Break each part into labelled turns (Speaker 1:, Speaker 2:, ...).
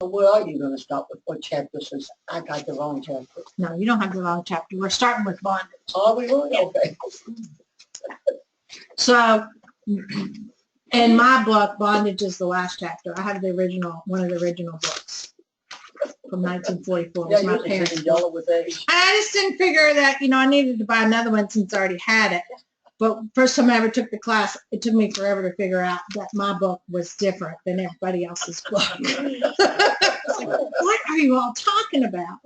Speaker 1: Where are you going to start with? What chapter? Since I got the wrong chapter.
Speaker 2: No, you don't have the wrong chapter. We're starting with bondage.
Speaker 1: Oh, we will? Okay.
Speaker 2: So in my book, bondage is the last chapter. I have the original, one of the original books from 1944.
Speaker 1: Yeah,
Speaker 2: It was my
Speaker 1: you're
Speaker 2: parents'
Speaker 1: getting
Speaker 2: book.
Speaker 1: yellow with age.
Speaker 2: I just didn't figure that, I needed to buy another one since I already had it. But first time I ever took the class, it took me forever to figure out that my book was different than everybody else's book. It's like, what are you all talking about?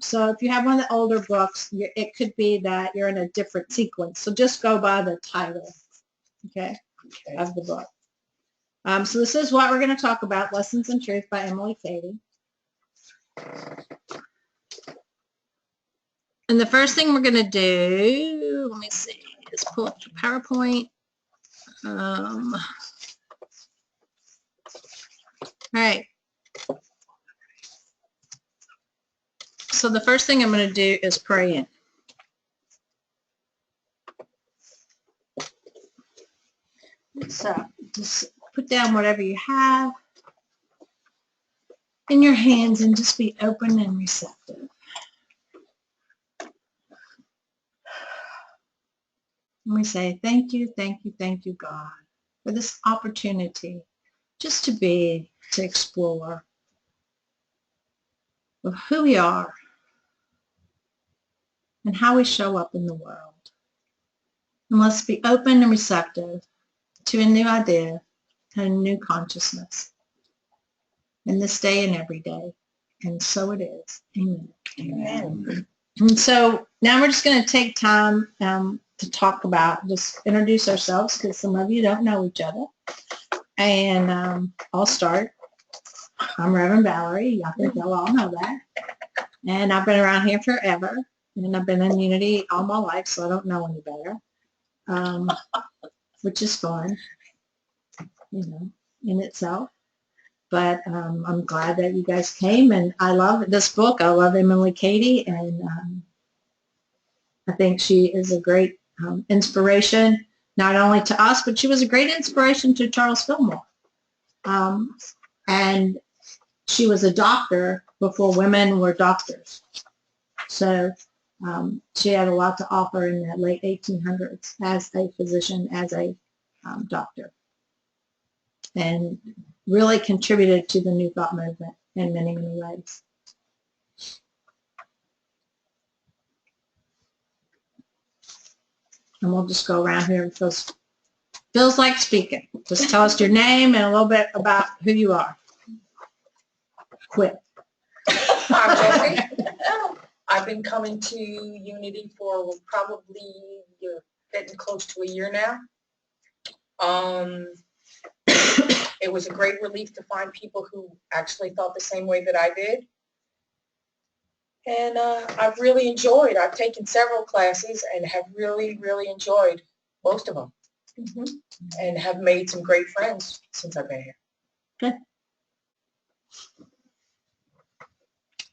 Speaker 2: So if you have one of the older books, it could be that you're in a different sequence. So just go by the title, okay, of the book. So this is what we're going to talk about, Lessons in Truth by Emily Cady. And the first thing we're going to do, let me see, is pull up the PowerPoint. All right. So the first thing I'm going to do is pray in. So just put down whatever you have in your hands and just be open and receptive. And we say, thank you, God, for this opportunity just to be, to explore of who we are and how we show up in the world. And let's be open and receptive to a new idea and a new consciousness in this day and every day. And so it is. Amen.
Speaker 1: Amen.
Speaker 2: And so now we're just going to take time to talk about, just introduce ourselves because some of you don't know each other. And I'll start. I'm Reverend Valerie. I think y'all all know that. And I've been around here forever. And I've been in Unity all my life, so I don't know any better, which is fun, in itself. But I'm glad that you guys came, and I love this book. I love Emily Cady, and I think she is a great inspiration, not only to us, but she was a great inspiration to Charles Fillmore. And she was a doctor before women were doctors. So she had a lot to offer in the late 1800s as a physician, as a doctor, and really contributed to the New Thought movement in many, many ways. And we'll just go around here. It feels like speaking. Just tell us your name and a little bit about who you are. Quit.
Speaker 3: I'm Jeffrey. I've been coming to Unity for probably getting close to a year now. It was a great relief to find people who actually thought the same way that I did. And I've really enjoyed. I've taken several classes and have really, really enjoyed most of them. And have made some great friends since I've been here.
Speaker 2: Good.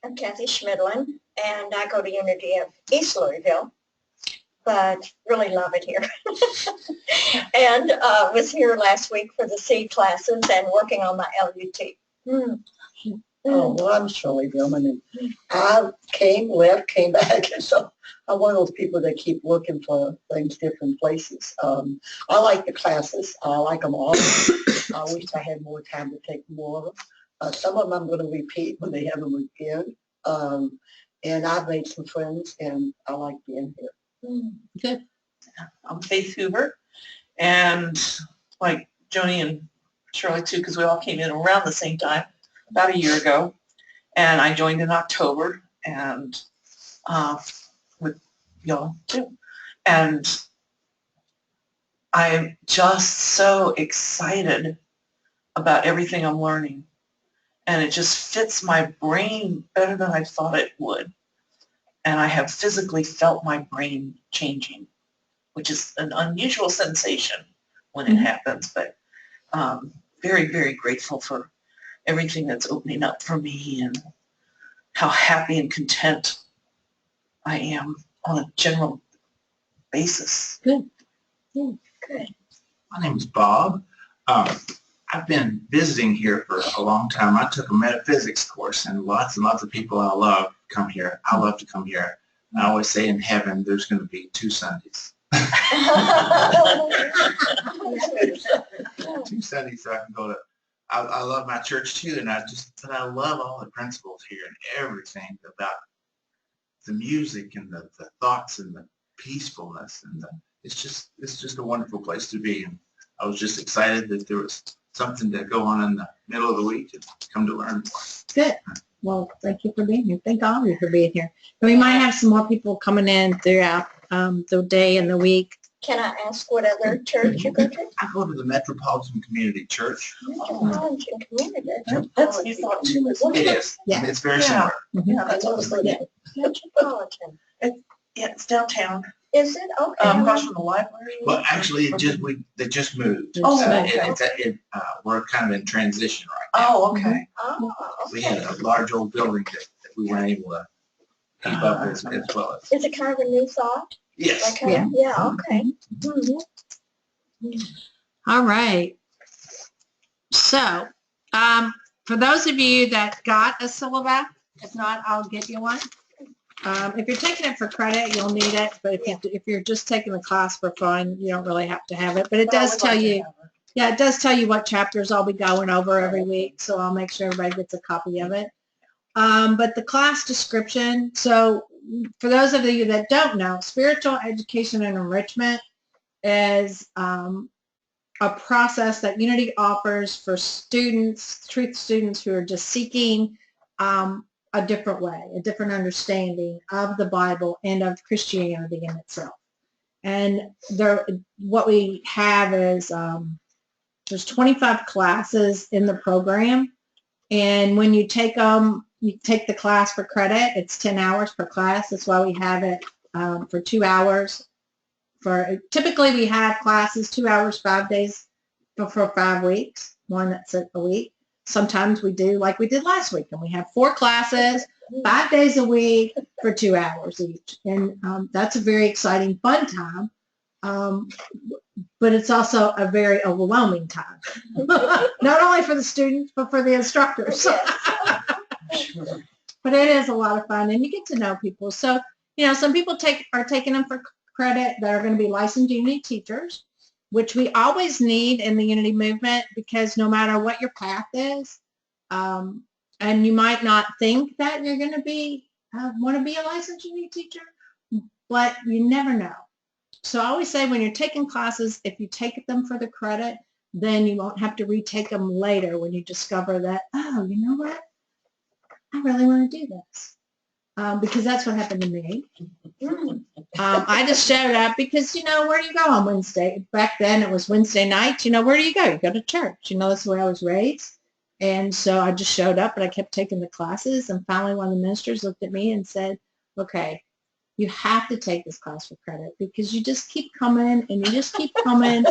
Speaker 4: I'm Kathy Schmidlin, and I go to Unity of East Louisville, but really love it here. And was here last week for the C classes and working on my LUT.
Speaker 1: Oh, well, I'm Shirley Billman, and I came, left, came back, and so I'm one of those people that keep looking for things different places. I like the classes. I like them all. I wish I had more time to take more of them. Some of them I'm going to repeat when they have them again. And I've made some friends, and I like being here.
Speaker 2: Good.
Speaker 5: I'm Faith Hoover, and like Joni and Shirley too, because we all came in around the same time, about a year ago, and I joined in October, and with y'all too, and I'm just so excited about everything I'm learning, and it just fits my brain better than I thought it would, and I have physically felt my brain changing, which is an unusual sensation when it happens, but very, very grateful for everything that's opening up for me and how happy and content I am on a general basis.
Speaker 2: Good. Good.
Speaker 4: Good.
Speaker 6: My name is Bob. I I've been visiting here for a long time. I took a metaphysics course, and lots of people I love come here. I love to come here. I always say in heaven there's going to be 2 Sundays. 2 Sundays so I can go to. I love my church too, and but I love all the principles here and everything about the music and the thoughts and the peacefulness, and it's just a wonderful place to be. And I was just excited that there was something to go on in the middle of the week and come to learn more.
Speaker 2: Good. Well, thank you for being here. Thank all of you for being here. And we might have some more people coming in throughout the day and the week.
Speaker 4: Can I ask what other church you go to?
Speaker 6: I go to the Metropolitan Community Church.
Speaker 4: Metropolitan Community.
Speaker 3: That's what you thought too.
Speaker 6: It is.
Speaker 2: Yeah.
Speaker 6: It's very
Speaker 3: Yeah.
Speaker 6: similar.
Speaker 3: Yeah, that's what I was thinking.
Speaker 4: Metropolitan.
Speaker 3: Yeah, it's downtown.
Speaker 4: Is it? Okay.
Speaker 3: Across from the library.
Speaker 6: Well, actually, they just moved.
Speaker 3: Oh,
Speaker 6: okay. We're kind of in transition right now.
Speaker 3: Oh, okay.
Speaker 4: Oh,
Speaker 6: We had a large old building that we weren't able to keep up as well as.
Speaker 4: is it kind of a new thought?
Speaker 6: Yes.
Speaker 4: Like, yeah, okay.
Speaker 2: All right. So, for those of you that got a syllabus, if not, I'll get you one. If you're taking it for credit, you'll need it. But if you're just taking the class for fun, you don't really have to have it. But it does tell you, yeah, it does tell you what chapters I'll be going over every week. So I'll make sure everybody gets a copy of it. But the class description, so for those of you that don't know, spiritual education and enrichment is a process that Unity offers for students, truth students who are just seeking a different way, a different understanding of the Bible and of Christianity in itself. And what we have is there's 25 classes in the program, and when you take them, you take the class for credit. It's 10 hours per class. That's why we have it for 2 hours. Typically we have classes 2 hours, 5 days for 5 weeks. One that's a week. Sometimes we do like we did last week, and we have 4 classes, 5 days a week for 2 hours each. And that's a very exciting, fun time. But it's also a very overwhelming time. Not only for the students, but for the instructors. But it is a lot of fun, and you get to know people. So, some people are taking them for credit that are going to be licensed Unity teachers, which we always need in the Unity movement, because no matter what your path is, and you might not think that you're going to want to be a licensed Unity teacher, but you never know. So I always say when you're taking classes, if you take them for the credit, then you won't have to retake them later when you discover that, oh, you know what? I really want to do this. Because that's what happened to me. I just showed up because, where do you go on Wednesday? Back then it was Wednesday night. Where do you go? You go to church. That's the way I was raised. And so I just showed up, and I kept taking the classes. And finally one of the ministers looked at me and said, okay, you have to take this class for credit, because you just keep coming and you just keep coming.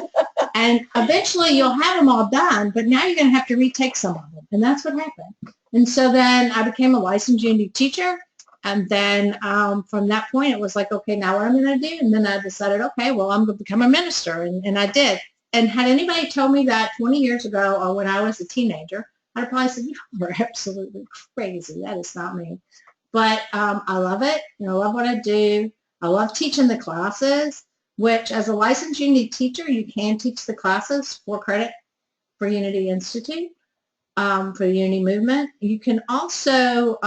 Speaker 2: And eventually you'll have them all done, but now you're going to have to retake some of them. And that's what happened. And so then I became a licensed Unity teacher. And then from that point, it was like, okay, now what am I going to do? And then I decided, okay, well, I'm going to become a minister. And I did. And had anybody told me that 20 years ago, or when I was a teenager, I'd probably said, you were absolutely crazy. That is not me. But I love it. I love what I do. I love teaching the classes, which as a licensed Unity teacher, you can teach the classes for credit for Unity Institute, for the Unity movement. You can also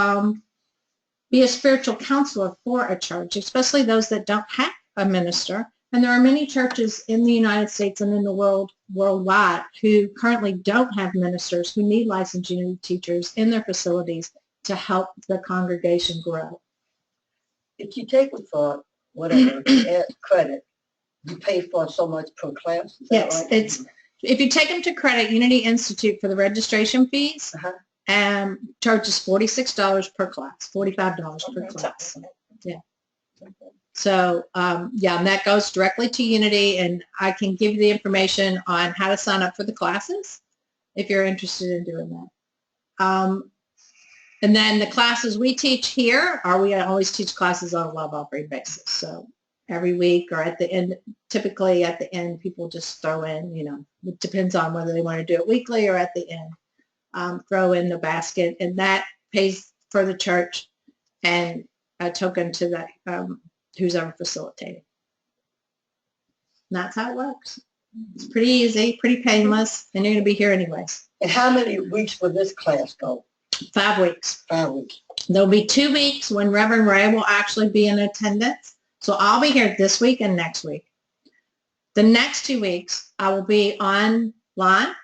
Speaker 2: be a spiritual counselor for a church, especially those that don't have a minister. And there are many churches in the United States and in the world worldwide who currently don't have ministers, who need licensed Unity teachers in their facilities to help the congregation grow.
Speaker 1: If you take it for whatever credit, you pay for so much per class. Is that
Speaker 2: Yes,
Speaker 1: right?
Speaker 2: if you take them to credit, Unity Institute for the registration fees charges $46 per class, $45 per class. Yeah. So and that goes directly to Unity, and I can give you the information on how to sign up for the classes if you're interested in doing that. And then the classes we teach here we always teach classes on a love offering basis. So every week or at the end. Typically at the end, people just throw in, it depends on whether they want to do it weekly or at the end, throw in the basket, and that pays for the church and a token to the who's ever facilitating. And that's how it works. It's pretty easy, pretty painless, and you're going to be here anyways.
Speaker 1: And how many weeks will this class go?
Speaker 2: 5 weeks.
Speaker 1: 5 weeks.
Speaker 2: There'll be 2 weeks when Reverend Ray will actually be in attendance. So I'll be here this week and next week. The next 2 weeks, I will be online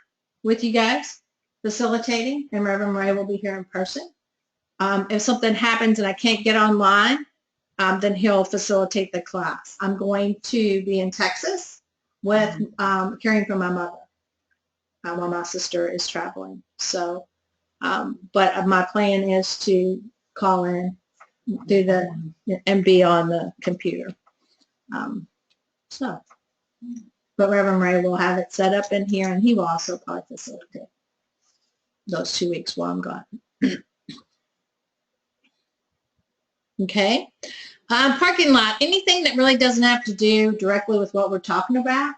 Speaker 2: with you guys facilitating, and Reverend Ray will be here in person. If something happens and I can't get online, then he'll facilitate the class. I'm going to be in Texas with caring for my mother while my sister is traveling. So, but my plan is to call in, and be on the computer. But Reverend Ray will have it set up in here, and he will also probably facilitate those 2 weeks while I'm gone. Okay. Parking lot, anything that really doesn't have to do directly with what we're talking about,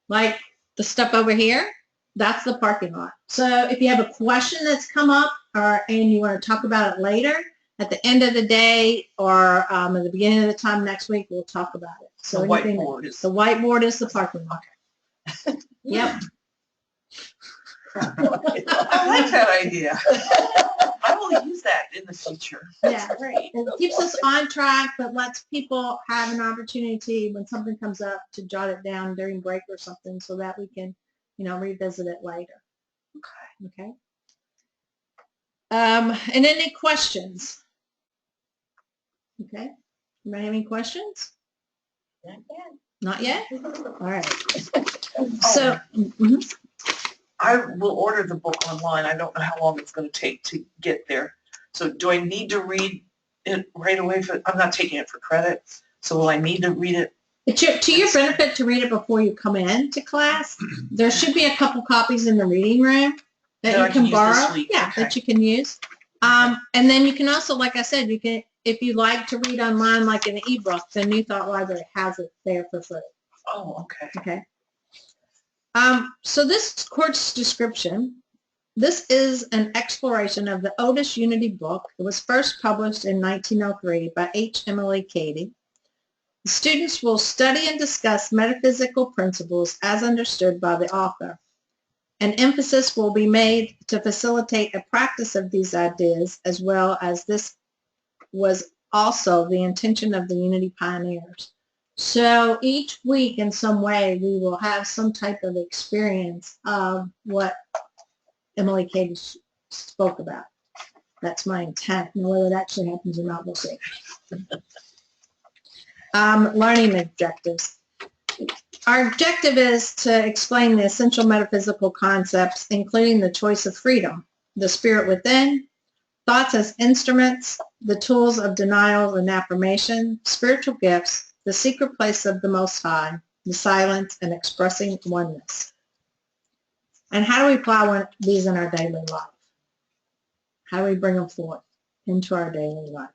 Speaker 2: like the stuff over here, that's the parking lot. So if you have a question that's come up and you want to talk about it later, at the end of the day or at the beginning of the time next week, we'll talk about it. So
Speaker 5: The whiteboard is
Speaker 2: the parking lot. Yep.
Speaker 5: I like that idea. I will use that in the future.
Speaker 2: Yeah.
Speaker 5: That's great.
Speaker 2: It keeps us on track, but lets people have an opportunity when something comes up to jot it down during break or something so that we can, revisit it later. Okay. And any questions? Okay. Anybody have any questions?
Speaker 4: Not yet.
Speaker 2: Not yet? All right. So,
Speaker 5: I will order the book online. I don't know how long it's going to take to get there. So do I need to read it right away? I'm not taking it for credit. So will I need to read it?
Speaker 2: it's to your benefit to read it before you come in to class. There should be a couple copies in the reading room that
Speaker 5: I
Speaker 2: you can
Speaker 5: use this
Speaker 2: borrow.
Speaker 5: week.
Speaker 2: Yeah,
Speaker 5: Okay.
Speaker 2: that you can use. And then you can also, like I said, you can, if you like to read online like an ebook, the New Thought Library has it there for free.
Speaker 5: Oh, okay.
Speaker 2: Okay. So this course description, this is an exploration of the Otis Unity book. It was first published in 1903 by H. Emily Cady. The students will study and discuss metaphysical principles as understood by the author. An emphasis will be made to facilitate a practice of these ideas, as well as this was also the intention of the Unity pioneers. So each week in some way we will have some type of experience of what Emily Cady spoke about. That's my intent. Now whether it actually happens or not, we'll see. Learning objectives. Our objective is to explain the essential metaphysical concepts, including the choice of freedom, the spirit within, thoughts as instruments, the tools of denial and affirmation, spiritual gifts, the secret place of the Most High, the silence, and expressing oneness. And how do we apply these in our daily life? How do we bring them forth into our daily life?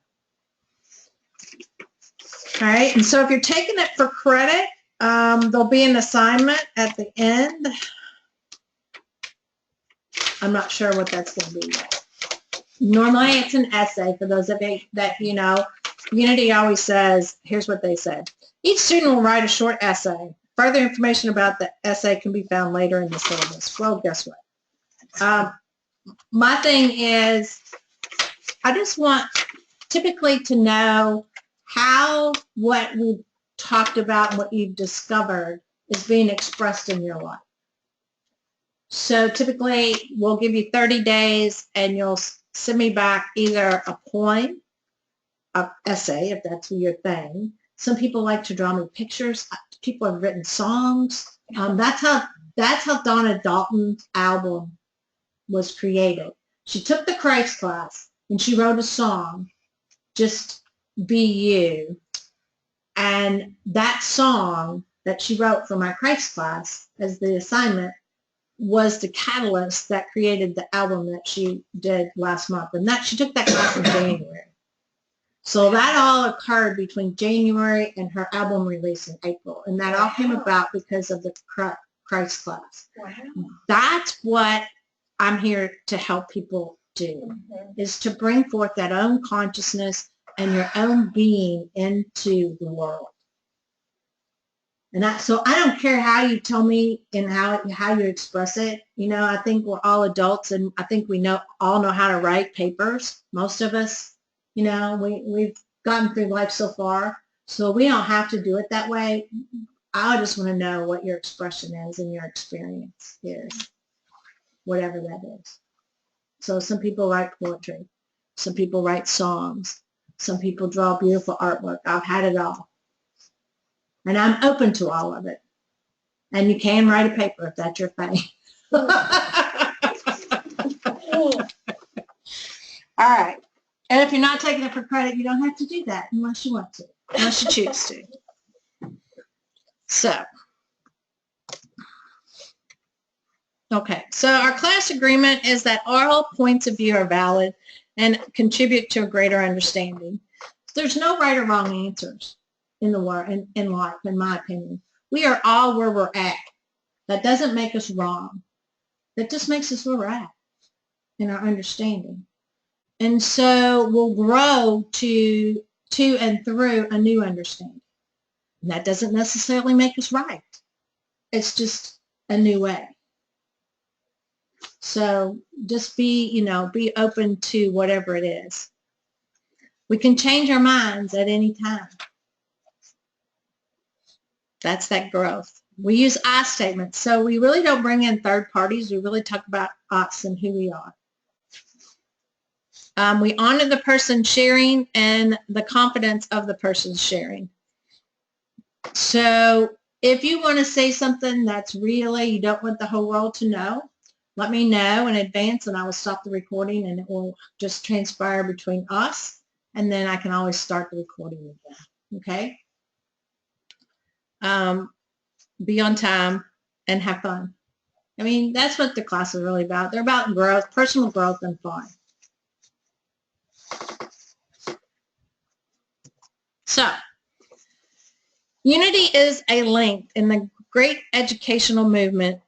Speaker 2: All right, and so if you're taking it for credit, there'll be an assignment at the end. I'm not sure what that's going to be yet. Normally it's an essay for those of you that, Unity always says, here's what they said. Each student will write a short essay. Further information about the essay can be found later in the syllabus. Well, guess what? My thing is, I just want typically to know how what we've talked about and what you've discovered is being expressed in your life. So typically we'll give you 30 days and you'll send me back either a poem, an essay, if that's your thing. Some people like to draw me pictures. People have written songs. That's how Donna Dalton's album was created. She took the Christ class and she wrote a song, Just Be You. And that song that she wrote for my Christ class as the assignment was the catalyst that created the album that she did last month. And that she took that class in January. So that all occurred between January and her album release in April. And that all came about because of the Christ class.
Speaker 4: Wow.
Speaker 2: That's what I'm here to help people do, is to bring forth that own consciousness and your own being into the world. And so I don't care how you tell me and how you express it. You know, I think we're all adults, and I think we all know how to write papers. Most of us, you know, we've gotten through life so far, so we don't have to do it that way. I just want to know what your expression is and your experience is, whatever that is. So some people write poetry, some people write songs, some people draw beautiful artwork. I've had it all. And I'm open to all of it. And you can write a paper if that's your thing. All right. And if you're not taking it for credit, you don't have to do that unless you want to, unless you choose to. So, okay. So our class agreement is that all points of view are valid and contribute to a greater understanding. There's no right or wrong answers in the world, in life, in my opinion. We are all where we're at. That doesn't make us wrong. That just makes us where we're at in our understanding. And so we'll grow to and through a new understanding. And that doesn't necessarily make us right. It's just a new way. So just be open to whatever it is. We can change our minds at any time. That's that growth. We use I statements. So we really don't bring in third parties. We really talk about us and who we are. We honor the person sharing and the confidence of the person sharing. So if you want to say something that's really, you don't want the whole world to know, let me know in advance and I will stop the recording and it will just transpire between us, and then I can always start the recording again. Okay? Be on time and have fun. I mean, that's what the class is really about. They're about growth, personal growth, and fun. So, unity is a link in the great educational movement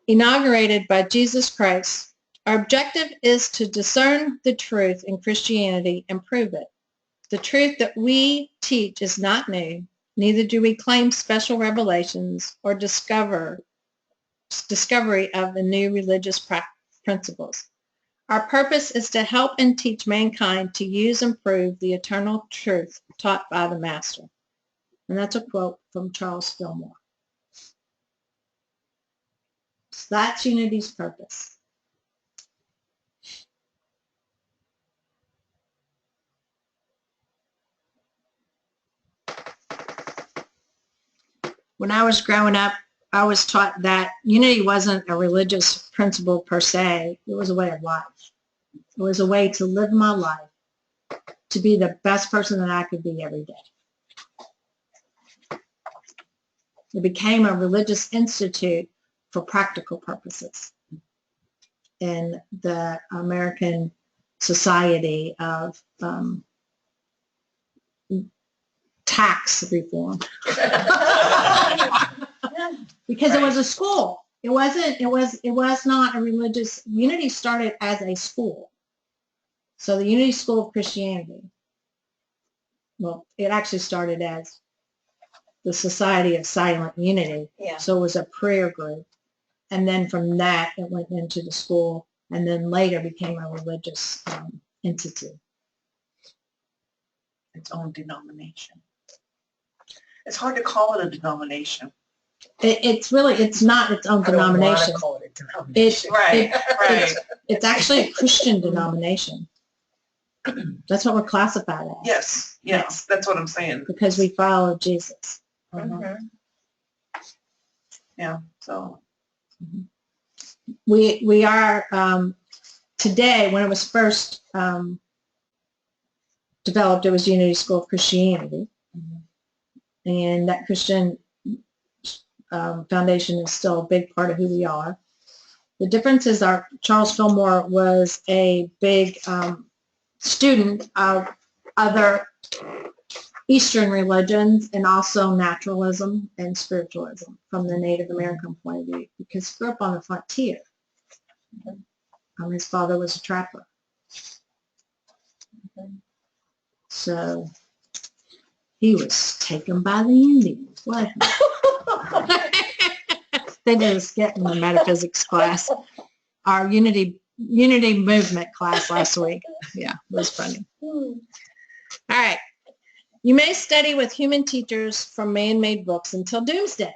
Speaker 2: inaugurated by Jesus Christ. Our objective is to discern the truth in Christianity and prove it. The truth that we teach is not new. Neither do we claim special revelations or discovery of the new religious principles. Our purpose is to help and teach mankind to use and prove the eternal truth taught by the Master. And that's a quote from Charles Fillmore. So that's Unity's purpose. When I was growing up, I was taught that unity wasn't a religious principle per se. It was a way of life. It was a way to live my life, to be the best person that I could be every day. It became a religious institute for practical purposes in the American society of tax reform. Because it was a school. It was not a religious, Unity started as a school. So the Unity School of Christianity, well, it actually started as the Society of Silent Unity.
Speaker 4: Yeah.
Speaker 2: So it was a prayer group. And then from that, it went into the school and then later became a religious entity.
Speaker 5: Its own denomination. It's hard to call it a denomination.
Speaker 2: It's not its own
Speaker 3: I don't want
Speaker 2: denomination.
Speaker 3: to call it a denomination.
Speaker 5: Right.
Speaker 2: It's actually a Christian denomination. That's what we're classified as.
Speaker 5: Yes, that's what I'm saying.
Speaker 2: Because we follow Jesus.
Speaker 5: Yeah, so.
Speaker 2: We are, today, when it was first developed, it was Unity School of Christianity. And that Christian foundation is still a big part of who we are. The difference is Charles Fillmore was a big student of other Eastern religions and also naturalism and spiritualism from the Native American point of view, because he grew up on the frontier. His father was a trapper. So he was taken by the Indians, wasn't he? They did a skit in the metaphysics class, our unity movement class last week. Yeah, it was funny. All right. You may study with human teachers from man-made books until doomsday.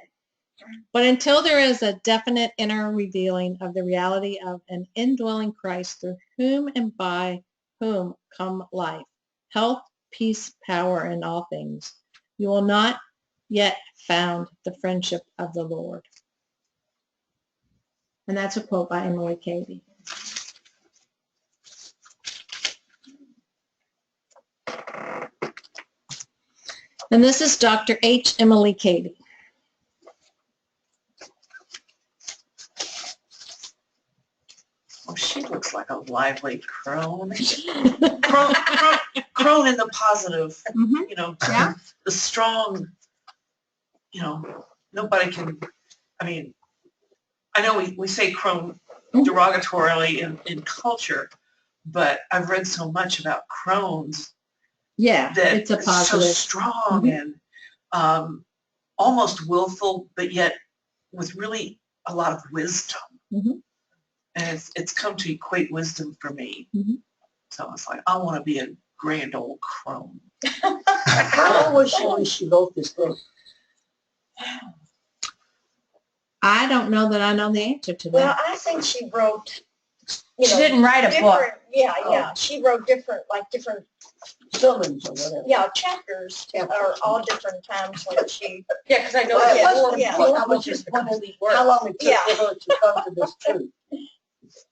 Speaker 2: But until there is a definite inner revealing of the reality of an indwelling Christ through whom and by whom come life, health, peace, power in all things, you will not yet found the friendship of the Lord. And that's a quote by Emily Cady. And this is Dr. H. Emily Cady.
Speaker 5: Oh, she looks like a lively crone. Crone in the positive, you know,
Speaker 2: Yeah.
Speaker 5: the strong, you know, nobody can, I mean, I know we say crone derogatorily in culture, but I've read so much about crones
Speaker 2: Yeah,
Speaker 5: that
Speaker 2: it's a positive.
Speaker 5: so strong and almost willful, but yet with really a lot of wisdom. And it's come to equate wisdom for me. So it's like, I want to be a grand old crone.
Speaker 1: How old was she when she wrote this book?
Speaker 2: I don't know that I know the answer to
Speaker 4: Well,
Speaker 2: that.
Speaker 4: I think she wrote,
Speaker 2: She didn't write a book.
Speaker 4: different, yeah. She wrote different
Speaker 1: Sermons or whatever.
Speaker 4: chapters are all different times when she,
Speaker 3: Yeah, because I know
Speaker 1: Well,
Speaker 3: that
Speaker 1: what's the
Speaker 3: yeah.
Speaker 1: book? I was
Speaker 3: Which is
Speaker 1: just
Speaker 3: the
Speaker 1: wondering
Speaker 3: complete work.
Speaker 1: how long it took
Speaker 4: Yeah.
Speaker 1: for her to come to this truth.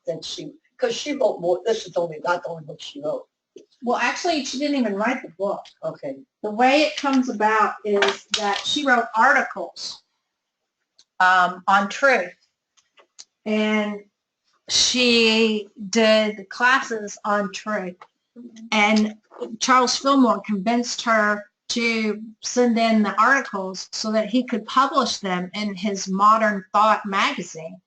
Speaker 1: That she, because she wrote more, this is only, not the only book she wrote.
Speaker 2: Well, actually, she didn't even write the book.
Speaker 1: Okay.
Speaker 2: The way it comes about is that she wrote articles on truth. And she did classes on truth. And Charles Fillmore convinced her to send in the articles so that he could publish them in his Modern Thought magazine,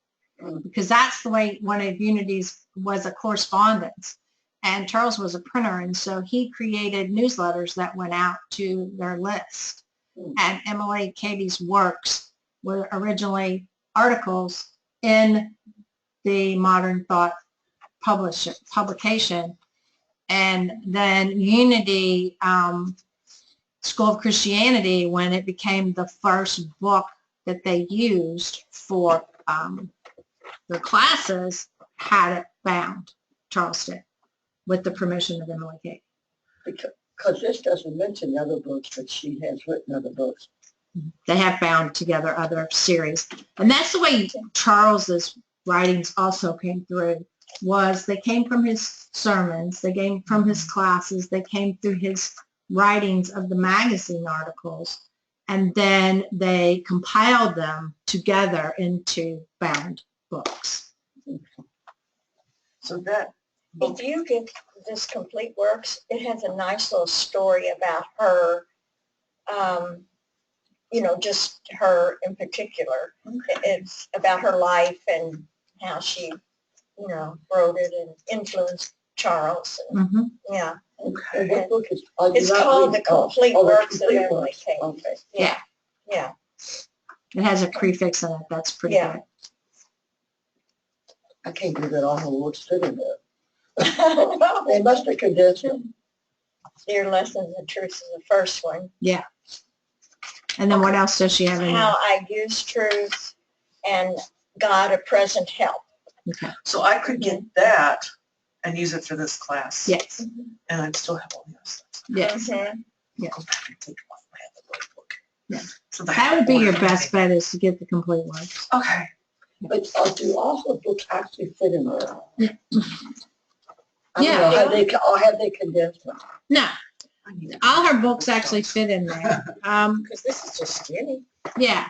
Speaker 2: because that's the way one of Unity's was, a correspondence. And Charles was a printer, and so he created newsletters that went out to their list. And Emily Cady's works were originally articles in the Modern Thought publication. And then Unity School of Christianity, when it became the first book that they used for their classes, had it bound, Charles did, with the permission of Emily Cady.
Speaker 1: Because this doesn't mention the other books, but she has written other books.
Speaker 2: They have bound together other series. And that's the way Charles's writings also came through, was they came from his sermons, they came from his classes, they came through his writings of the magazine articles, and then they compiled them together into bound books.
Speaker 5: So that book,
Speaker 4: if you get this complete works, it has a nice little story about her, just her in particular. It's about her life and how she, wrote it and influenced Charles. And, Yeah.
Speaker 1: And what book is?
Speaker 4: It's called The Complete Works of Emily Cady.
Speaker 1: Okay.
Speaker 4: Yeah. Yeah.
Speaker 2: It has a prefix in it. That's pretty
Speaker 4: Yeah.
Speaker 2: good.
Speaker 1: I can't believe that all her works fit in there. They must have condensed them.
Speaker 4: Dear Lessons in Truth is the first one.
Speaker 2: Yeah. And then what else does she have in there?
Speaker 4: How I Use Truth and God a Present Help.
Speaker 2: Okay.
Speaker 5: so I could get that and use it for this class.
Speaker 2: Yes.
Speaker 5: And I'd still have all the other stuff.
Speaker 2: Yes.
Speaker 4: Mhm.
Speaker 5: Go back and take off my other book.
Speaker 2: Yeah.
Speaker 5: So
Speaker 2: That would be your best bet, is to get the complete works.
Speaker 5: Okay.
Speaker 1: But do all her books actually fit in there?
Speaker 2: Yeah.
Speaker 1: Have they condensed them?
Speaker 2: No, all her books actually fit in there.
Speaker 3: Because this is just skinny.
Speaker 2: Yeah,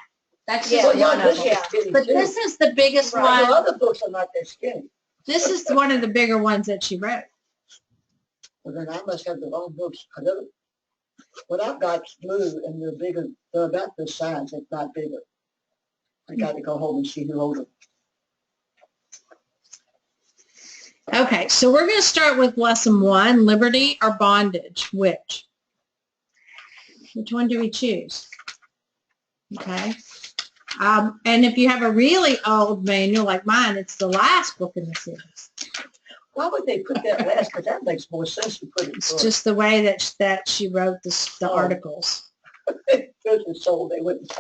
Speaker 2: that's
Speaker 4: Yeah.
Speaker 2: just
Speaker 1: Well,
Speaker 2: one
Speaker 1: yeah,
Speaker 2: of
Speaker 1: this
Speaker 2: them.
Speaker 1: is skinny
Speaker 2: But
Speaker 1: too.
Speaker 2: this is the biggest
Speaker 1: Her
Speaker 2: one.
Speaker 1: other books are not that skinny.
Speaker 2: This is one of the bigger ones that she wrote.
Speaker 1: Well, then I must have the wrong books. What I've got's blue, and they're bigger. They're about this size, if not bigger. I got to go home and see who wrote them.
Speaker 2: Okay, so we're going to start with lesson 1, liberty or bondage. Which one do we choose? Okay. And if you have a really old manual like mine, it's the last book in the series.
Speaker 1: Why would they put that last? Because that makes more sense to put it
Speaker 2: It's
Speaker 1: first.
Speaker 2: just the way that she wrote the articles.
Speaker 1: Good soul, they wouldn't.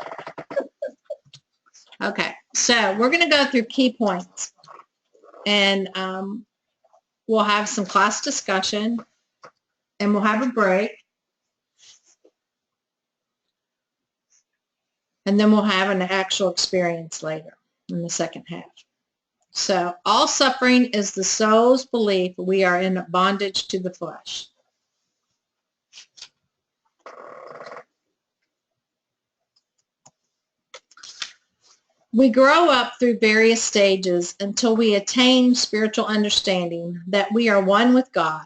Speaker 2: Okay, so we're going to go through key points, and we'll have some class discussion, and we'll have a break, and then we'll have an actual experience later in the second half. So all suffering is the soul's belief we are in bondage to the flesh. We grow up through various stages until we attain spiritual understanding that we are one with God,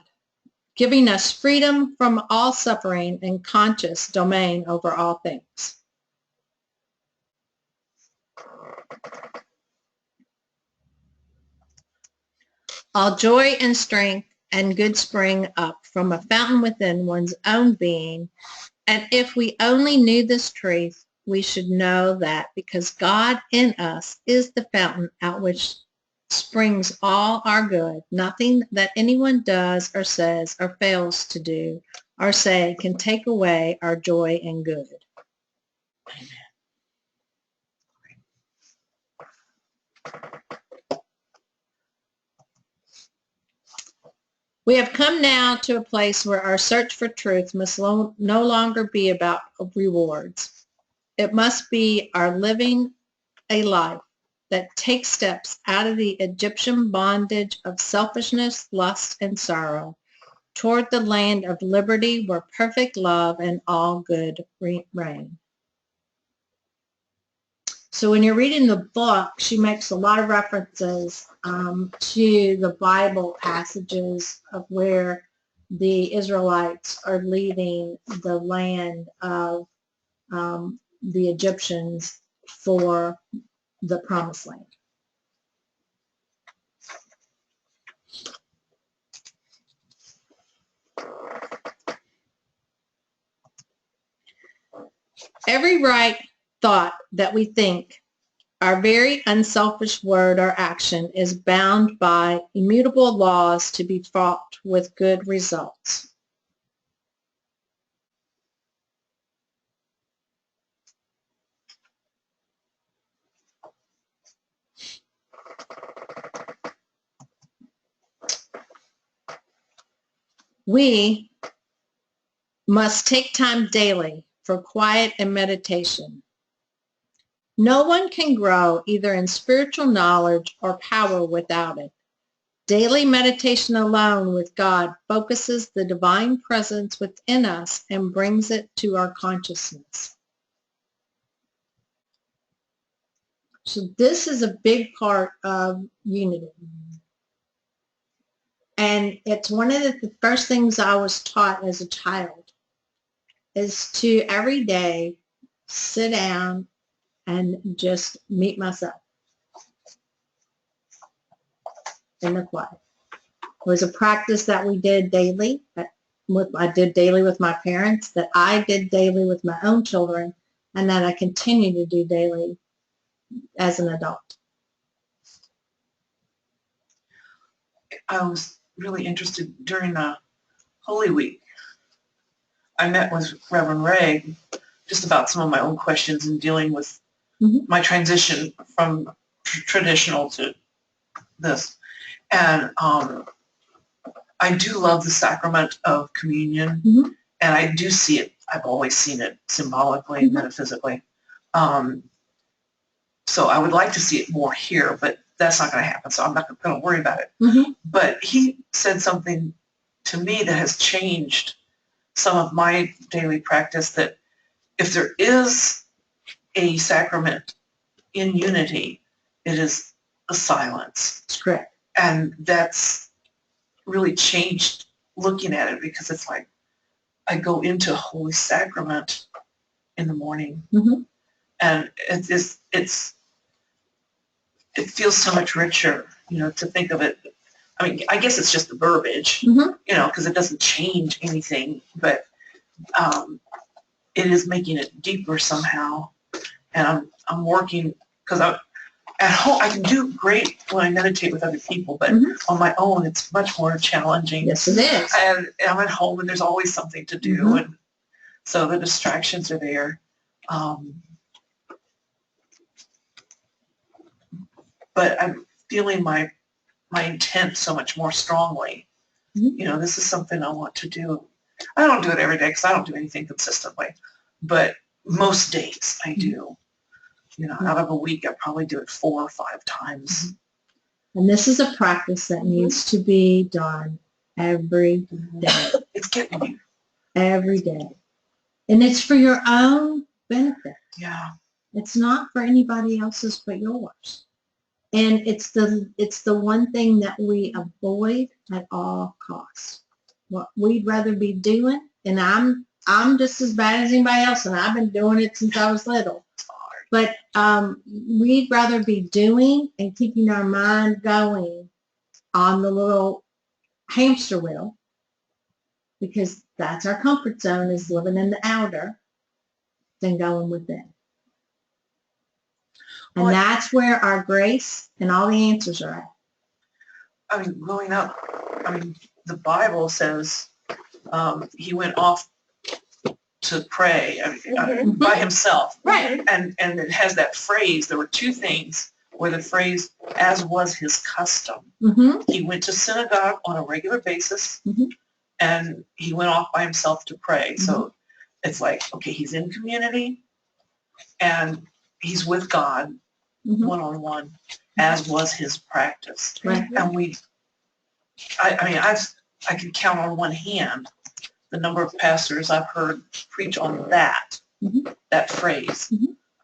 Speaker 2: giving us freedom from all suffering and conscious domain over all things. All joy and strength and good spring up from a fountain within one's own being, and if we only knew this truth, we should know that because God in us is the fountain out which springs all our good, nothing that anyone does or says or fails to do or say can take away our joy and good. We have come now to a place where our search for truth must no longer be about rewards. It must be our living a life that takes steps out of the Egyptian bondage of selfishness, lust, and sorrow toward the land of liberty where perfect love and all good reign. So when you're reading the book, she makes a lot of references to the Bible passages of where the Israelites are leaving the land of the Egyptians for the Promised Land. Every right thought that we think, our very unselfish word or action is bound by immutable laws to be fraught with good results. We must take time daily for quiet and meditation. No one can grow either in spiritual knowledge or power without it. Daily meditation alone with God focuses the divine presence within us and brings it to our consciousness. So this is a big part of unity. And it's one of the first things I was taught as a child is to every day sit down and just meet myself in the quiet. It was a practice that we did daily. I did daily with my parents, that I did daily with my own children, and that I continue to do daily as an adult.
Speaker 5: I was really interested during the Holy Week. I met with Reverend Ray just about some of my own questions in dealing with my transition from traditional to this. And I do love the sacrament of communion, and I do see it. I've always seen it symbolically, metaphysically. So I would like to see it more here, but that's not going to happen, so I'm not going to worry about it. But he said something to me that has changed some of my daily practice, that if there is a sacrament in unity, it is a silence.
Speaker 2: That's correct.
Speaker 5: And that's really changed looking at it because it's like I go into Holy Sacrament in the morning,
Speaker 2: Mhm.
Speaker 5: and it feels so much richer, to think of it. I mean, I guess it's just the verbiage,
Speaker 2: Mhm.
Speaker 5: because it doesn't change anything, but it is making it deeper somehow. And I'm working because at home I can do great when I meditate with other people, but on my own it's much more challenging.
Speaker 2: Yes, it is.
Speaker 5: And I'm at home and there's always something to do, and so the distractions are there. But I'm feeling my intent so much more strongly. This is something I want to do. I don't do it every day because I don't do anything consistently, but most days I do. Out of a week, I probably do it 4 or 5 times.
Speaker 2: And this is a practice that needs to be done every day.
Speaker 5: It's getting you.
Speaker 2: Every day. And it's for your own benefit.
Speaker 5: Yeah.
Speaker 2: It's not for anybody else's but yours. And it's the one thing that we avoid at all costs. What we'd rather be doing, and I'm just as bad as anybody else, and I've been doing it since I was little. But we'd rather be doing and keeping our mind going on the little hamster wheel, because that's our comfort zone, is living in the outer, than going within. And that's where our grace and all the answers are at.
Speaker 5: I mean, growing up, the Bible says he went off to pray by himself.
Speaker 2: Right.
Speaker 5: And it has that phrase. There were 2 things where the phrase, as was his custom. He went to synagogue on a regular basis, and he went off by himself to pray. So it's like, okay, he's in community, and he's with God one-on-one, as was his practice.
Speaker 2: Right.
Speaker 5: And I can count on one hand the number of pastors I've heard preach on that phrase.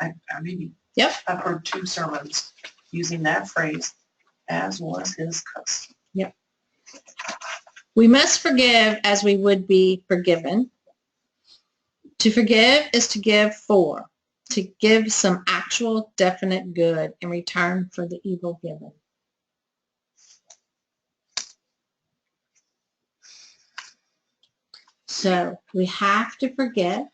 Speaker 5: I've heard 2 sermons using that phrase, as was his custom.
Speaker 2: Yep. We must forgive as we would be forgiven. To forgive is to give for, to give some actual definite good in return for the evil given. So we have to forgive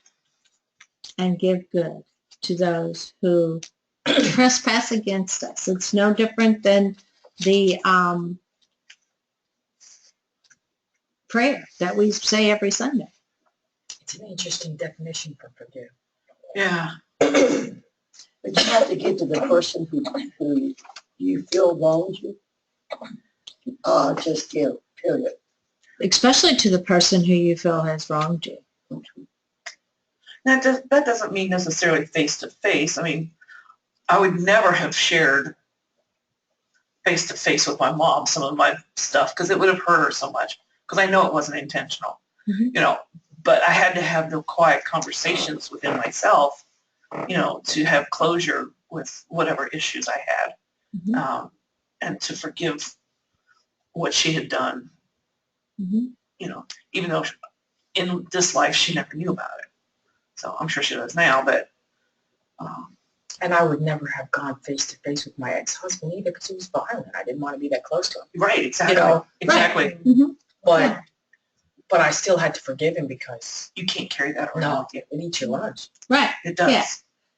Speaker 2: and give good to those who trespass against us. It's no different than the prayer that we say every Sunday.
Speaker 3: It's an interesting definition for forgive.
Speaker 5: Yeah.
Speaker 1: But you have to give to the person who you feel wronged you. Just give, period.
Speaker 2: Especially to the person who you feel has wronged you.
Speaker 5: That doesn't mean necessarily face-to-face. I mean, I would never have shared face-to-face with my mom some of my stuff because it would have hurt her so much, because I know it wasn't intentional. But I had to have the quiet conversations within myself, to have closure with whatever issues I had, and to forgive what she had done, even though in this life she never knew about it. So I'm sure she does now, but.
Speaker 3: And I would never have gone face-to-face with my ex-husband either, because he was violent. I didn't want to be that close to him.
Speaker 5: Right, exactly. Exactly.
Speaker 3: Right. But I still had to forgive him because
Speaker 5: you can't carry that around.
Speaker 3: No, it eats your lunch.
Speaker 2: Right.
Speaker 5: It does.
Speaker 2: Yeah.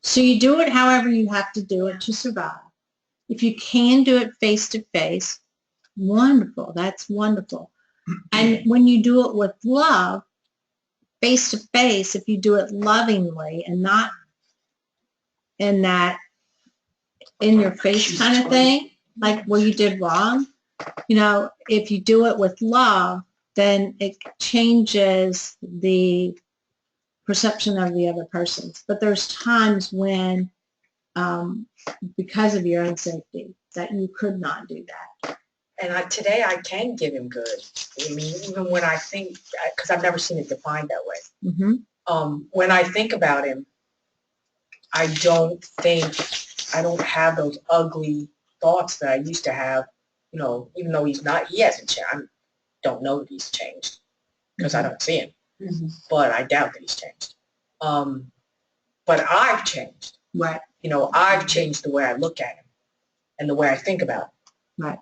Speaker 2: So you do it however you have to do it to survive. If you can do it face-to-face, wonderful. That's wonderful. And when you do it with love, face-to-face, if you do it lovingly and not in that in your face kind of thing, like, well, you did wrong. If you do it with love, then it changes the perception of the other person. But there's times when, because of your own safety, that you could not do that.
Speaker 3: And today I can give him good. I mean, even when I think, because I've never seen it defined that way. When I think about him, I don't have those ugly thoughts that I used to have, even though he hasn't changed. I don't know that he's changed. because I don't see him.
Speaker 5: Mhm.
Speaker 3: But I doubt that he's changed. But I've changed.
Speaker 2: Right.
Speaker 3: You know, I've changed the way I look at him and the way I think about him.
Speaker 2: Right.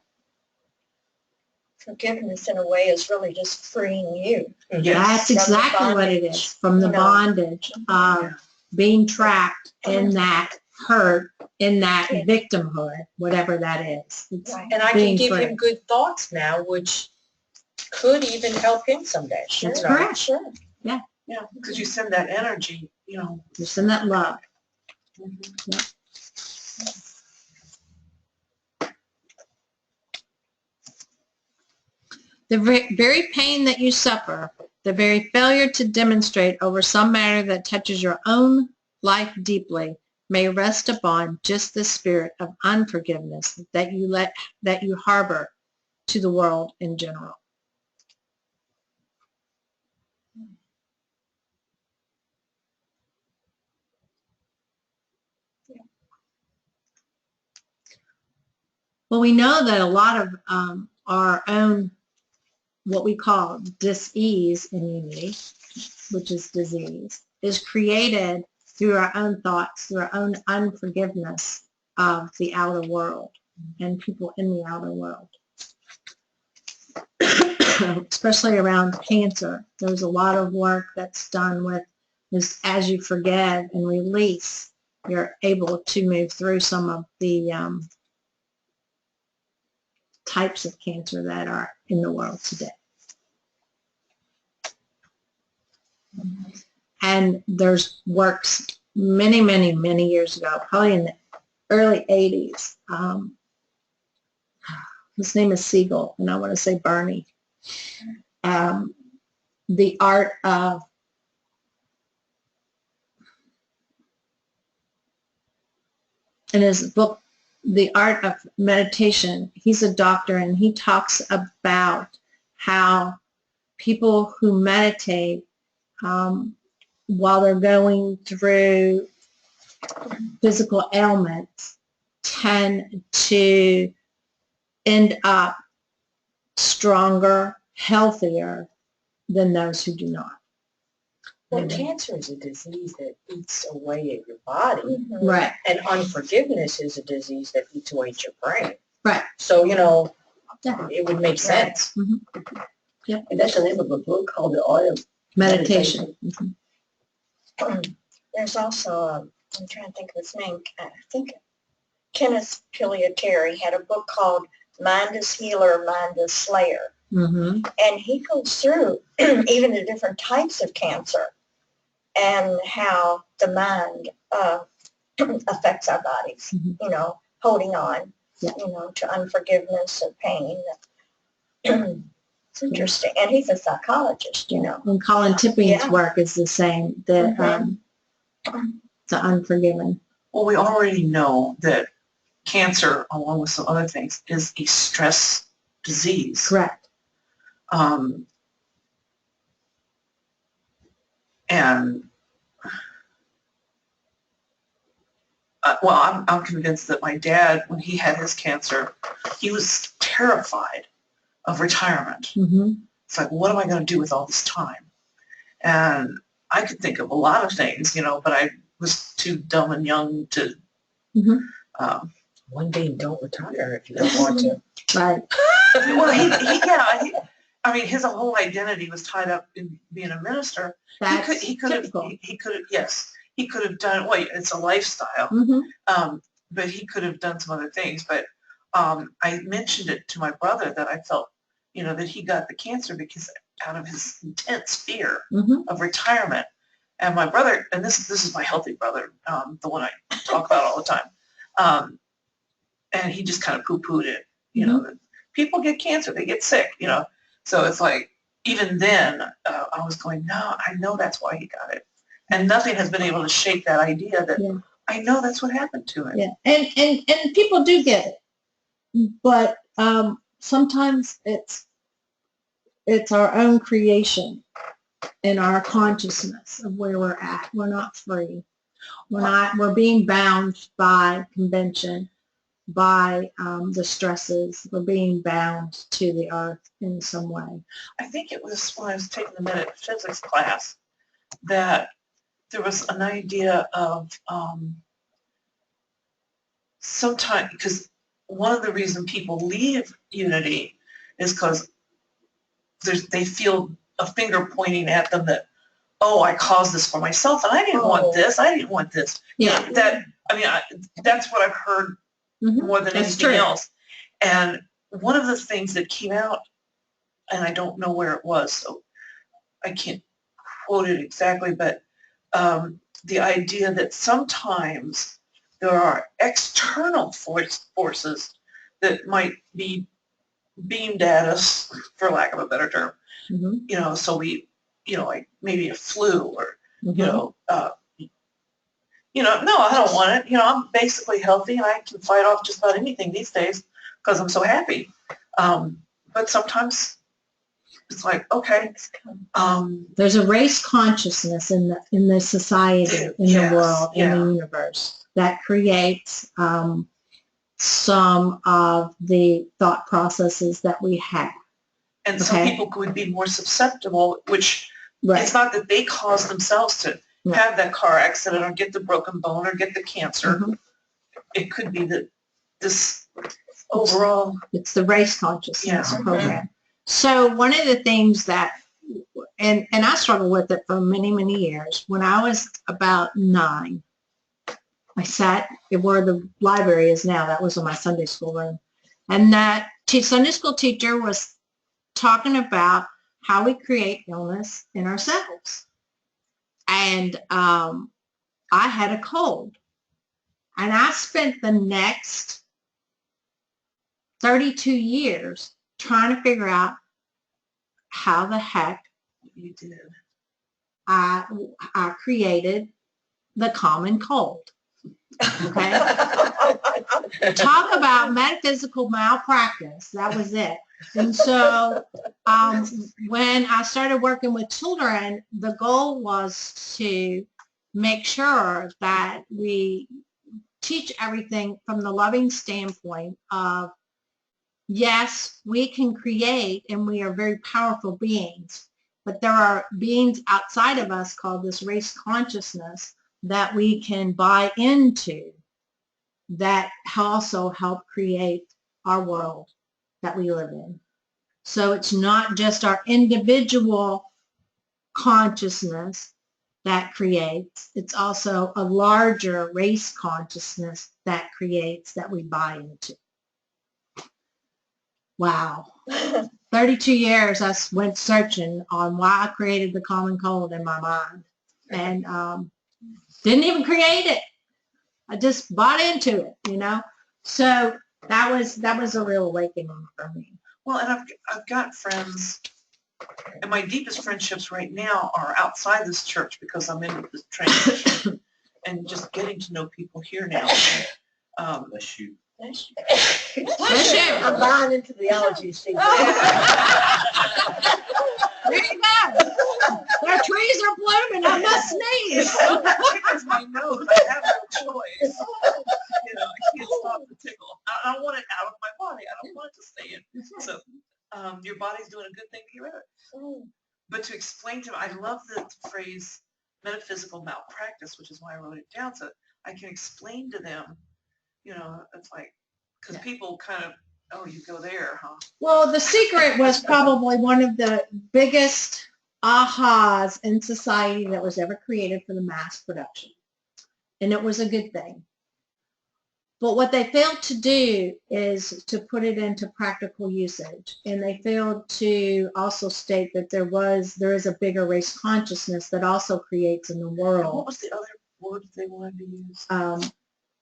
Speaker 4: Forgiveness in a way is really just freeing you.
Speaker 2: That's
Speaker 4: From the
Speaker 2: exactly what it
Speaker 4: bondage,
Speaker 2: is. From the
Speaker 4: you know.
Speaker 2: bondage of
Speaker 5: Yeah.
Speaker 2: being trapped in that hurt, in that victimhood, whatever that is. It's
Speaker 4: Right.
Speaker 3: And I can
Speaker 2: being
Speaker 3: give
Speaker 2: free.
Speaker 3: him good thoughts now, which could even help him someday.
Speaker 2: That's
Speaker 3: you know?
Speaker 2: correct.
Speaker 4: Sure.
Speaker 5: Yeah, because you send that energy, you know.
Speaker 2: Just in that love. The very pain that you suffer, the very failure to demonstrate over some matter that touches your own life deeply, may rest upon just the spirit of unforgiveness that you harbor to the world in general. Well, we know that a lot of our own, what we call dis-ease immunity, which is disease, is created through our own thoughts, through our own unforgiveness of the outer world and people in the outer world. Especially around cancer, there's a lot of work that's done with this. As you forgive and release, you're able to move through some of the types of cancer that are in the world today. And there's works many, many, many years ago, probably in the early 80s. His name is Siegel, and I want to say Bernie. The art of in his book, The Art of Meditation, he's a doctor, and he talks about how people who meditate while they're going through physical ailments tend to end up stronger, healthier than those who do not.
Speaker 3: Well, cancer is a disease that eats away at your body.
Speaker 4: Mhm.
Speaker 2: Right.
Speaker 3: And unforgiveness is a disease that eats away at your brain.
Speaker 2: Right.
Speaker 3: So, you know,
Speaker 2: Yeah.
Speaker 3: it would make sense.
Speaker 1: And that's the name of a book called The Art of
Speaker 2: Meditation.
Speaker 4: There's also, I'm trying to think of his name, I think Kenneth Piliateri had a book called Mind is Healer, Mind is Slayer.
Speaker 2: Mm-hmm.
Speaker 4: And he goes through even the different types of cancer and how the mind affects our bodies, you know, holding on, you know, to unforgiveness and pain. It's interesting. And he's a psychologist, you know.
Speaker 2: And Colin Tipping's work is the same, the unforgiven.
Speaker 5: Well, we already know that cancer, along with some other things, is a stress disease.
Speaker 2: Correct.
Speaker 5: And well, I'm convinced that my dad, when he had his cancer, he was terrified of retirement.
Speaker 2: Mm-hmm.
Speaker 5: It's like, what am I going to do with all this time? And I could think of a lot of things, you know, but I was too dumb and young to.
Speaker 3: One day, don't retire if you don't want to.
Speaker 2: Right.
Speaker 5: Well, I mean, his whole identity was tied up in being a minister.
Speaker 2: That's
Speaker 5: He could have, yes, he could have done, well, it's a lifestyle, but he could have done some other things. But I mentioned it to my brother that I felt, you know, that he got the cancer because out of his intense fear of retirement. And my brother, and this is my healthy brother, the one I talk about all the time, and he just kind of poo-pooed it, you know, that people get cancer, they get sick, you know. So it's like, even then, I was going, no, I know that's why he got it. And nothing has been able to shake that idea that I know that's what happened to him.
Speaker 2: Yeah, and people do get it, but sometimes it's our own creation in our consciousness of where we're at. We're not free. We're being bound by convention. by the stresses or being bound to the earth in some way.
Speaker 5: I think it was when I was taking the metaphysics class that there was an idea of sometimes, because one of the reasons people leave unity is because they feel a finger pointing at them that, oh, I caused this for myself, and I didn't want this. I didn't want this.
Speaker 2: Yeah.
Speaker 5: That's what I've heard more than
Speaker 2: That's
Speaker 5: anything
Speaker 2: true.
Speaker 5: else. And one of the things that came out, and I don't know where it was, so I can't quote it exactly, but the idea that sometimes there are external forces that might be beamed at us, for lack of a better term. So we, like maybe a flu or, no, I don't want it. I'm basically healthy and I can fight off just about anything these days because I'm so happy. But sometimes it's like, okay.
Speaker 2: There's a race consciousness in the society, in the world, in the universe that creates some of the thought processes that we have.
Speaker 5: And some people could be more susceptible, which it's not that they cause themselves to have that car accident or get the broken bone or get the cancer. It could be that this overall.
Speaker 2: It's the race consciousness program. So one of the things that, and I struggled with it for many, many years. When I was about 9, I sat where the library is now. That was in my Sunday school room. And that Sunday school teacher was talking about how we create illness in ourselves. And I had a cold. And I spent the next 32 years trying to figure out how the heck
Speaker 5: you did.
Speaker 2: I created the common cold. Okay? Talk about metaphysical malpractice. That was it. And so when I started working with children, the goal was to make sure that we teach everything from the loving standpoint of, yes, we can create and we are very powerful beings, but there are beings outside of us called this race consciousness that we can buy into that also help create our world that we live in. So it's not just our individual consciousness that creates, it's also a larger race consciousness that creates, that we buy into. Wow. 32 years I went searching on why I created the common cold in my mind, and didn't even create it. I just bought into it, So that was a real awakening for me.
Speaker 5: Well, and I've got friends, and my deepest friendships right now are outside this church because I'm in this transition and just getting to know people here now.
Speaker 6: Bless you.
Speaker 1: I'm buying into the allergy season.
Speaker 2: There you go. Their trees are blooming. I must sneeze.
Speaker 5: It's my nose. I have no choice. I can't stop the tickle. I want it out of my body. I don't want it to stay in. So your body's doing a good thing to get rid of it. But to explain to them, I love the phrase metaphysical malpractice, which is why I wrote it down, so I can explain to them, it's like, because people kind of, oh, you go there, huh?
Speaker 2: Well, The Secret was probably one of the biggest ahas in society that was ever created for the mass production. And it was a good thing. But what they failed to do is to put it into practical usage. And they failed to also state that there is a bigger race consciousness that also creates in the world.
Speaker 5: What was the other word they wanted to use?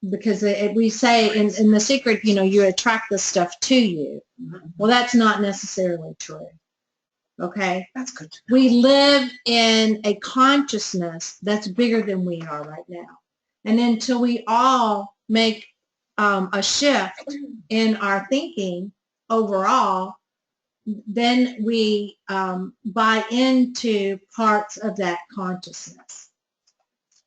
Speaker 2: Because we say in The Secret, you attract this stuff to you. Well, that's not necessarily true. Okay?
Speaker 5: That's good.
Speaker 2: We live in a consciousness that's bigger than we are right now. And until we all make a shift in our thinking overall, then we buy into parts of that consciousness.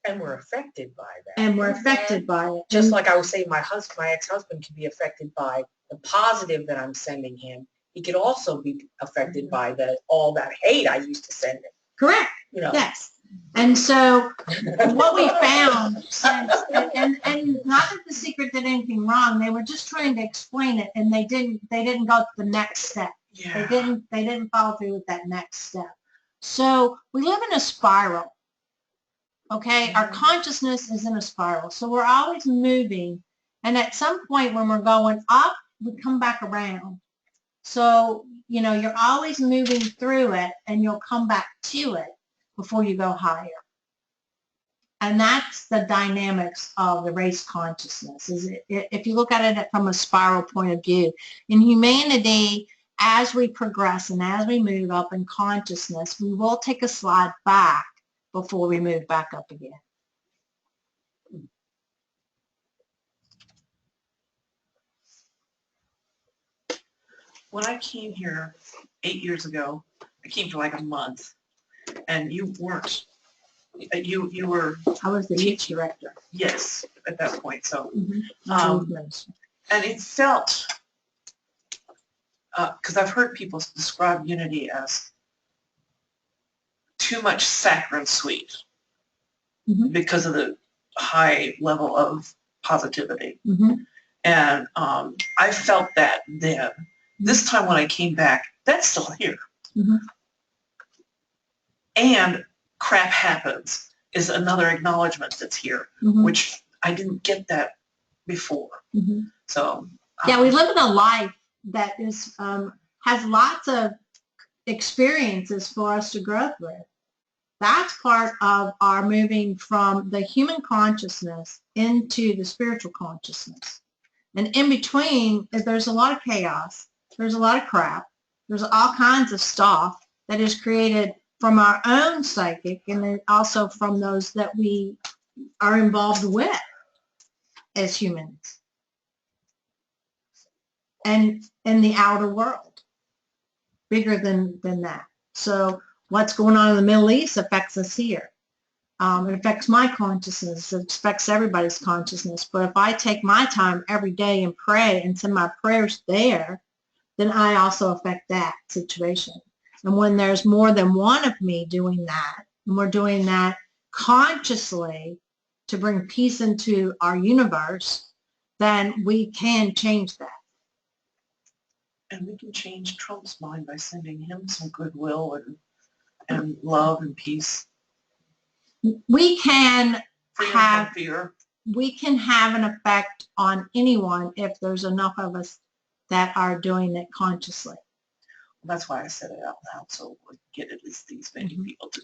Speaker 3: And we're affected by that.
Speaker 2: And we're affected by it.
Speaker 3: Just
Speaker 2: And-
Speaker 3: like I was saying, my ex-husband can be affected by the positive that I'm sending him. He could also be affected by all that hate I used to send him.
Speaker 2: correct.
Speaker 3: You know.
Speaker 2: Yes. And so what we found since, and not that the secret did anything wrong, they were just trying to explain it, and they didn't go to the next step.
Speaker 3: Yeah.
Speaker 2: They didn't follow through with that next step. So we live in a spiral. Okay, our consciousness is in a spiral. So we're always moving, and at some point when we're going up, we come back around. So, you're always moving through it, and you'll come back to it before you go higher. And that's the dynamics of the race consciousness. If you look at it from a spiral point of view, in humanity, as we progress and as we move up in consciousness, we will take a slide back before we move back up again.
Speaker 5: When I came here 8 years ago, I came for like a month, and you weren't. You were.
Speaker 2: I was the youth director.
Speaker 5: Yes, at that point. So,
Speaker 2: Minister.
Speaker 5: and it felt, because I've heard people describe unity as too much saccharine sweet because of the high level of positivity. And I felt that then. This time when I came back, that's still here. And crap happens is another acknowledgement that's here, which I didn't get that before. So
Speaker 2: yeah, we live in a life that is has lots of experiences for us to grow through. That's part of our moving from the human consciousness into the spiritual consciousness. And in between, there's a lot of chaos. There's a lot of crap. There's all kinds of stuff that is created from our own psychic, and then also from those that we are involved with as humans and in the outer world, bigger than that. So what's going on in the Middle East affects us here. It affects my consciousness. It affects everybody's consciousness. But if I take my time every day and pray and send my prayers there, then I also affect that situation. And when there's more than one of me doing that, and we're doing that consciously to bring peace into our universe, then we can change that.
Speaker 5: and we can change Trump's mind by sending him some goodwill and love and peace.
Speaker 2: We can
Speaker 5: Freedom
Speaker 2: have
Speaker 5: from fear.
Speaker 2: We can have an effect on anyone if there's enough of us that are doing it consciously.
Speaker 5: That's why I said it out loud, so we'll get at least these many people to.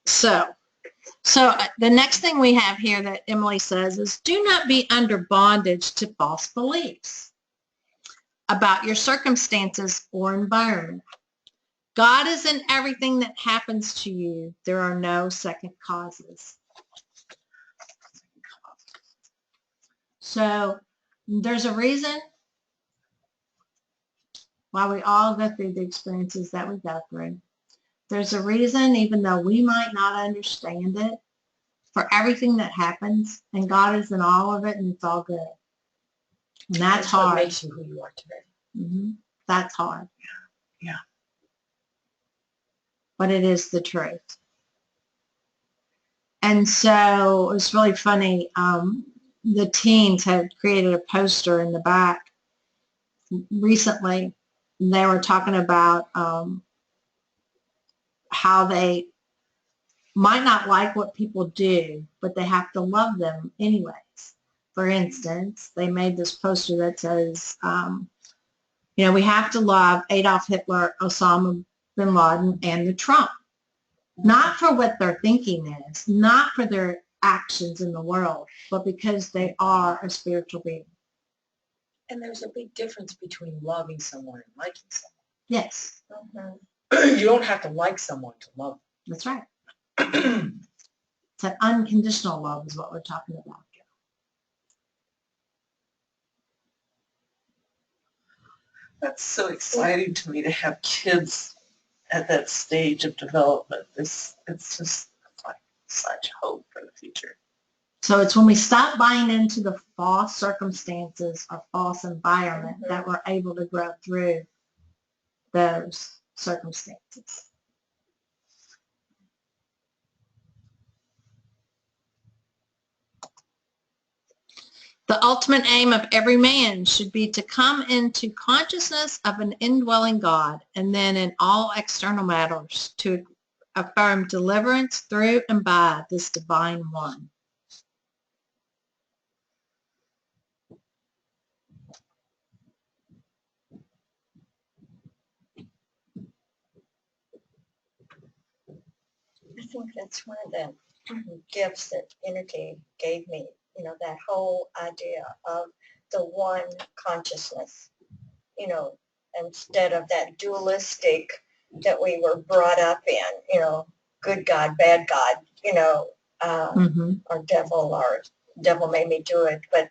Speaker 2: So the next thing we have here that Emily says is, do not be under bondage to false beliefs about your circumstances or environment. God is in everything that happens to you. There are no second causes. So there's a reason why we all go through the experiences that we go through. There's a reason, even though we might not understand it, for everything that happens, and God is in all of it, and it's all good. And that's hard.
Speaker 3: What makes you who you are today.
Speaker 2: That's hard.
Speaker 5: Yeah.
Speaker 2: But it is the truth. And so it was really funny. The teens had created a poster in the back recently. They were talking about how they might not like what people do, but they have to love them anyways. For instance, they made this poster that says, we have to love Adolf Hitler, Osama bin Laden, and the Trump. Not for what their thinking is, not for their actions in the world, but because they are a spiritual being.
Speaker 3: And there's a big difference between loving someone and liking someone.
Speaker 2: Yes.
Speaker 3: You don't have to like someone to love them.
Speaker 2: That's right. It's an unconditional love is what we're talking about.
Speaker 5: That's so exciting to me to have kids at that stage of development. It's just like such hope for the future.
Speaker 2: So it's when we stop buying into the false circumstances or false environment that we're able to grow through those circumstances. The ultimate aim of every man should be to come into consciousness of an indwelling God, and then in all external matters to affirm deliverance through and by this divine one.
Speaker 4: I think that's one of the gifts that Unity gave me, you know, that whole idea of the one consciousness, you know, instead of that dualistic that we were brought up in, you know, good God, bad God, you know, or devil made me do it, but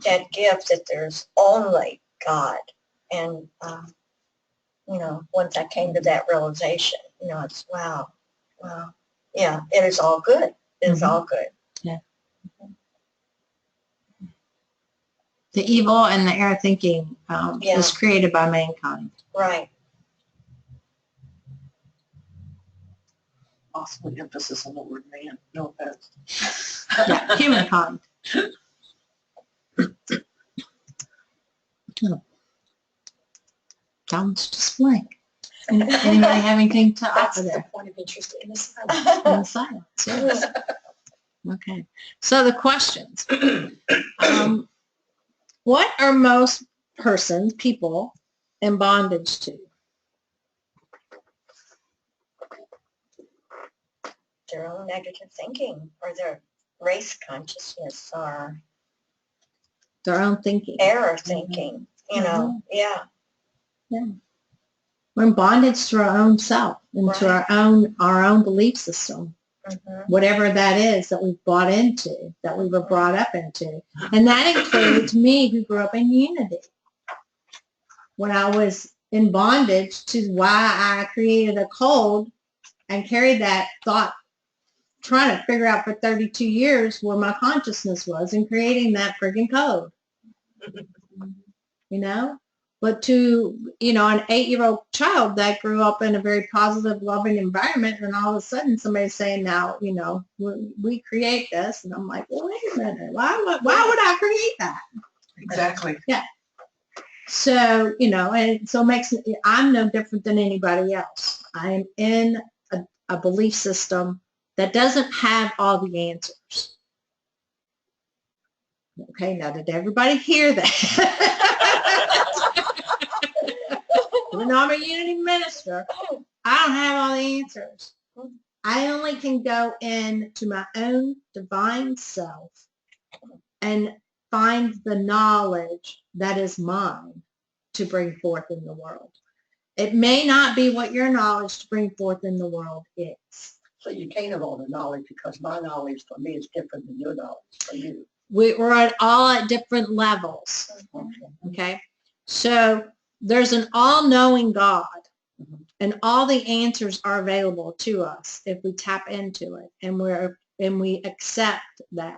Speaker 4: that gift that there's only God. And, you know, once I came to that realization, you know, it's wow. Yeah, it is all good. It is all good.
Speaker 2: Yeah. The evil and the error thinking is created by mankind.
Speaker 4: Right.
Speaker 5: Also, the emphasis on the word man. No offense.
Speaker 2: Yeah, humankind. Oh. John's just blank. Anybody have anything to
Speaker 3: That's
Speaker 2: offer
Speaker 3: the
Speaker 2: there?
Speaker 3: point of interest in the silence.
Speaker 2: In the silence, yes. Okay. So the questions. What are most people in bondage to?
Speaker 4: Their own negative thinking or their race consciousness or
Speaker 2: Their own thinking.
Speaker 4: error thinking, you know, yeah.
Speaker 2: We're in bondage to our own self and to our own belief system. Whatever that is that we've bought into, that we were brought up into. And that includes me, who grew up in Unity. When I was in bondage to why I created a code and carried that thought, trying to figure out for 32 years where my consciousness was and creating that friggin' code. You know? But to, you know, an 8-year-old child that grew up in a very positive, loving environment, and all of a sudden somebody's saying, now, you know, we create this. And I'm like, well, wait a minute. Why would I create that?
Speaker 5: Exactly.
Speaker 2: Yeah. So, you know, and so I'm no different than anybody else. I'm in a belief system that doesn't have all the answers. Okay, now did everybody hear that? Even though I'm a Unity minister, I don't have all the answers. I only can go into my own divine self and find the knowledge that is mine to bring forth in the world. It may not be what your knowledge to bring forth in the world is.
Speaker 1: So you can't have all the knowledge because my knowledge for me is different than your knowledge for you.
Speaker 2: We're all at different levels. Okay? So there's an all-knowing God, and all the answers are available to us if we tap into it and we accept that.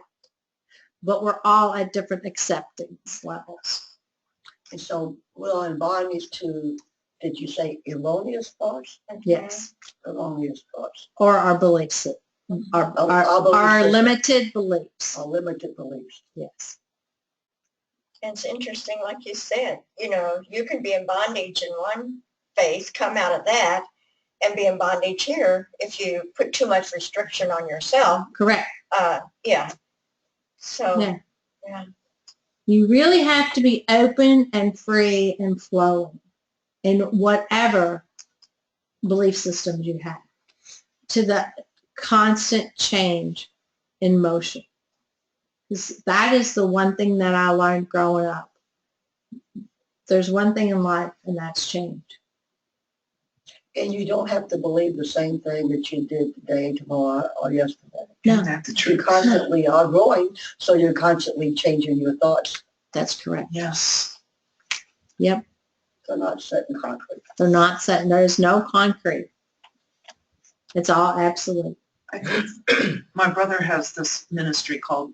Speaker 2: But we're all at different acceptance levels.
Speaker 1: And so we're in bondage to, did you say erroneous thoughts?
Speaker 2: Yes.
Speaker 1: Erroneous thoughts.
Speaker 2: Or our beliefs, our limited beliefs.
Speaker 1: Our limited beliefs.
Speaker 2: Yes.
Speaker 4: And it's interesting, like you said, you know, you can be in bondage in one phase, come out of that, and be in bondage here if you put too much restriction on yourself.
Speaker 2: Correct.
Speaker 4: Yeah. So, yeah.
Speaker 2: You really have to be open and free and flowing in whatever belief systems you have to the constant change in motion. That is the one thing that I learned growing up. There's one thing in life, and that's change.
Speaker 1: And you don't have to believe the same thing that you did today, tomorrow, or yesterday.
Speaker 2: No.
Speaker 5: That's the
Speaker 1: You
Speaker 5: truth.
Speaker 1: constantly are growing, so you're constantly changing your thoughts.
Speaker 2: That's correct.
Speaker 5: Yes.
Speaker 2: Yep.
Speaker 1: They're not set in concrete.
Speaker 2: They're not set. There is no concrete. It's all absolute.
Speaker 5: I think my brother has this ministry called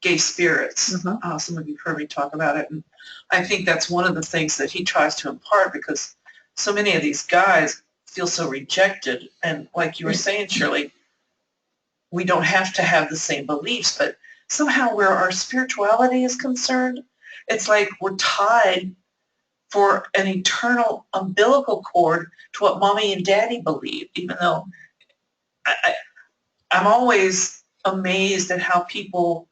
Speaker 5: Gay Spirits. Some of you heard me talk about it. And I think that's one of the things that he tries to impart, because so many of these guys feel so rejected. And like you were saying, Shirley, we don't have to have the same beliefs, but somehow where our spirituality is concerned, it's like we're tied for an eternal umbilical cord to what mommy and daddy believe, even though I'm always amazed at how people,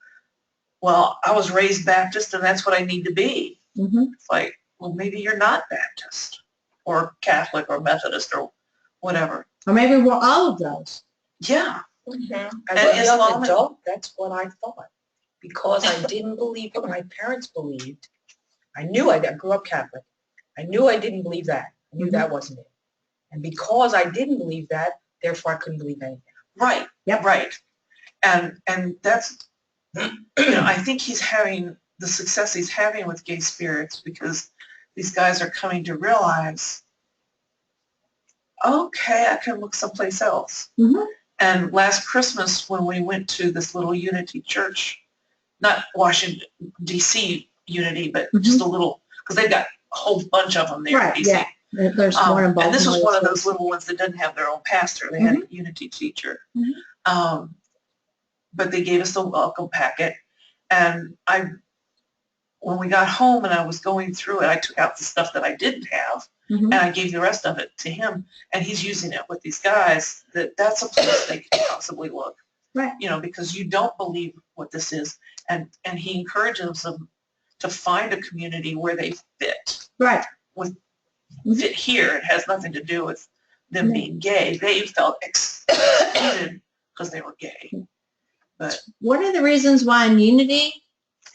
Speaker 5: well, I was raised Baptist and that's what I need to be. It's like, well, maybe you're not Baptist or Catholic or Methodist or whatever.
Speaker 2: Or maybe we're all of those.
Speaker 5: Yeah.
Speaker 3: As a young adult, that's what I thought. Because I didn't believe what my parents believed. I grew up Catholic. I knew I didn't believe that. I knew that wasn't it. And because I didn't believe that, therefore I couldn't believe anything.
Speaker 5: Right. Yep. Right. And that's, I think he's having the success he's having with Gay Spirits because these guys are coming to realize, okay, I can look someplace else. And last Christmas when we went to this little Unity church, not Washington, D.C. Unity, but just a little, because they've got a whole bunch of them there in D.C.
Speaker 2: Yeah. There's more involved.
Speaker 5: And this was one of those little ones that didn't have their own pastor. They had a Unity teacher. But they gave us a welcome packet. And when we got home and I was going through it, I took out the stuff that I didn't have and I gave the rest of it to him. And he's using it with these guys. That's a place they could possibly look. Right. Because you don't believe what this is. And he encourages them to find a community where they fit. Right. Fit here. It has nothing to do with them being gay. They felt excluded because they were gay. But
Speaker 2: one of the reasons why in Unity,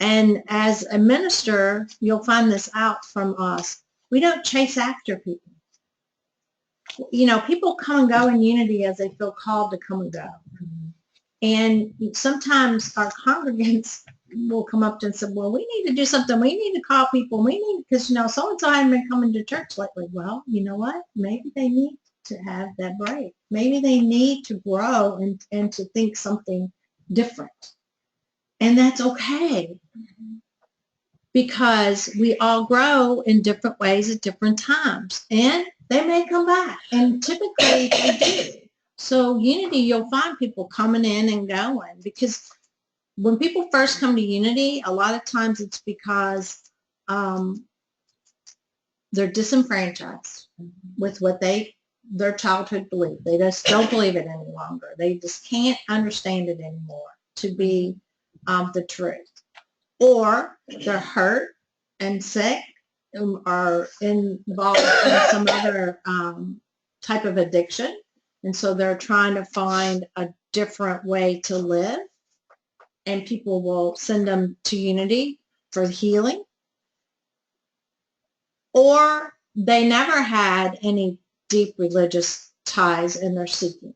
Speaker 2: and as a minister, you'll find this out from us, we don't chase after people. People come and go in Unity as they feel called to come and go. And sometimes our congregants will come up to and say, well, we need to do something. We need to call people. Because, so-and-so hadn't been coming to church lately. Well, you know what? Maybe they need to have that break. Maybe they need to grow and to think something different. And that's okay. Because we all grow in different ways at different times. And they may come back. And typically they do. So Unity, you'll find people coming in and going. Because when people first come to Unity, a lot of times it's because they're disenfranchised with what their childhood believed. They just don't believe it any longer. They just can't understand it anymore to be the truth. Or they're hurt and sick, are involved in some other type of addiction. And so they're trying to find a different way to live. And people will send them to Unity for healing. Or they never had any deep religious ties and they're seeking.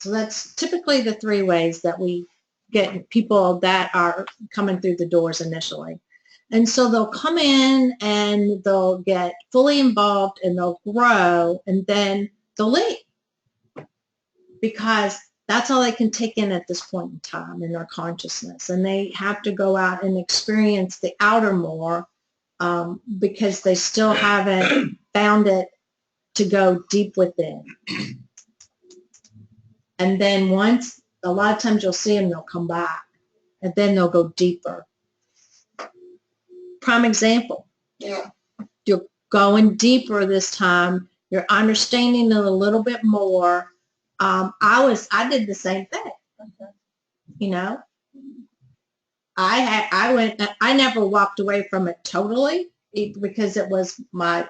Speaker 2: So that's typically the three ways that we get people that are coming through the doors initially. And so they'll come in and they'll get fully involved and they'll grow and then they'll leave. Because that's all they can take in at this point in time in their consciousness. And they have to go out and experience the outer more because they still haven't found it to go deep within. And then a lot of times you'll see them, they'll come back and then they'll go deeper. Prime example. Yeah. You're going deeper this time. You're understanding it a little bit more. I did the same thing. I never walked away from it totally because it was my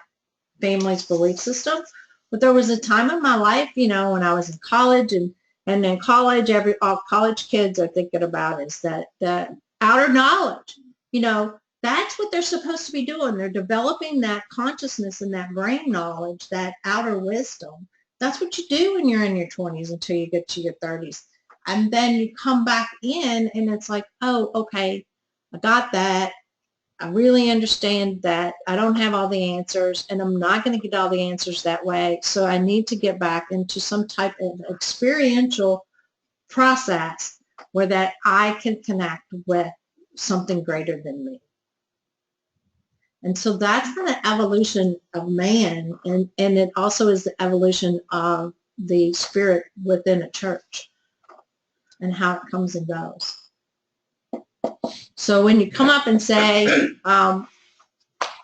Speaker 2: family's belief system. But there was a time in my life, when I was in college and in college, all college kids are thinking about is that outer knowledge, that's what they're supposed to be doing. They're developing that consciousness and that brain knowledge, that outer wisdom. That's what you do when you're in your 20s until you get to your 30s. And then you come back in and it's like, oh, okay, I got that. I really understand that I don't have all the answers, and I'm not going to get all the answers that way. So I need to get back into some type of experiential process where that I can connect with something greater than me. And so that's kind of evolution of man, and it also is the evolution of the spirit within a church and how it comes and goes. So when you come up and say, well,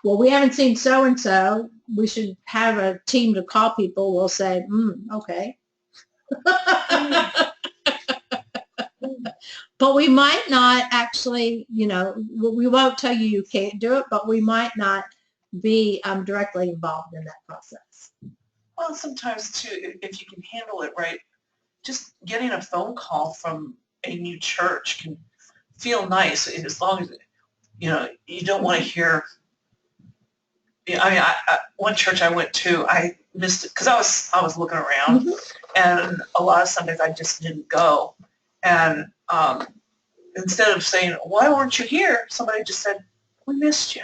Speaker 2: we haven't seen so-and-so, we should have a team to call people, we'll say, okay. But we might not actually, we won't tell you can't do it, but we might not be directly involved in that process.
Speaker 5: Well, sometimes too, if you can handle it right, just getting a phone call from a new church can feel nice, as long as, you don't want to hear. I mean, one church I went to, I missed it because I was looking around, and a lot of Sundays I just didn't go. And instead of saying, "Why weren't you here?" somebody just said, "We missed you."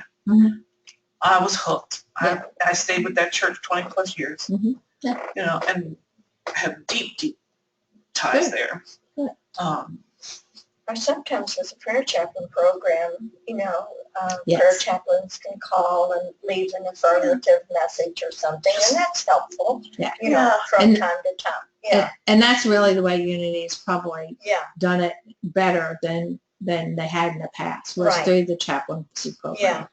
Speaker 5: I was hooked.
Speaker 2: Yeah.
Speaker 5: I stayed with that church 20 plus years,
Speaker 2: Yeah.
Speaker 5: and have deep, deep ties there.
Speaker 4: Or sometimes with a prayer chaplain program,
Speaker 2: Yes.
Speaker 4: prayer chaplains can call and leave an affirmative message or something, and that's helpful,
Speaker 2: Yeah.
Speaker 4: from
Speaker 2: And-
Speaker 4: time to time. Yeah,
Speaker 2: And that's really the way Unity has probably
Speaker 4: yeah,
Speaker 2: done it better than they had in the past, was
Speaker 4: Right.
Speaker 2: through the chaplaincy program.
Speaker 4: yeah.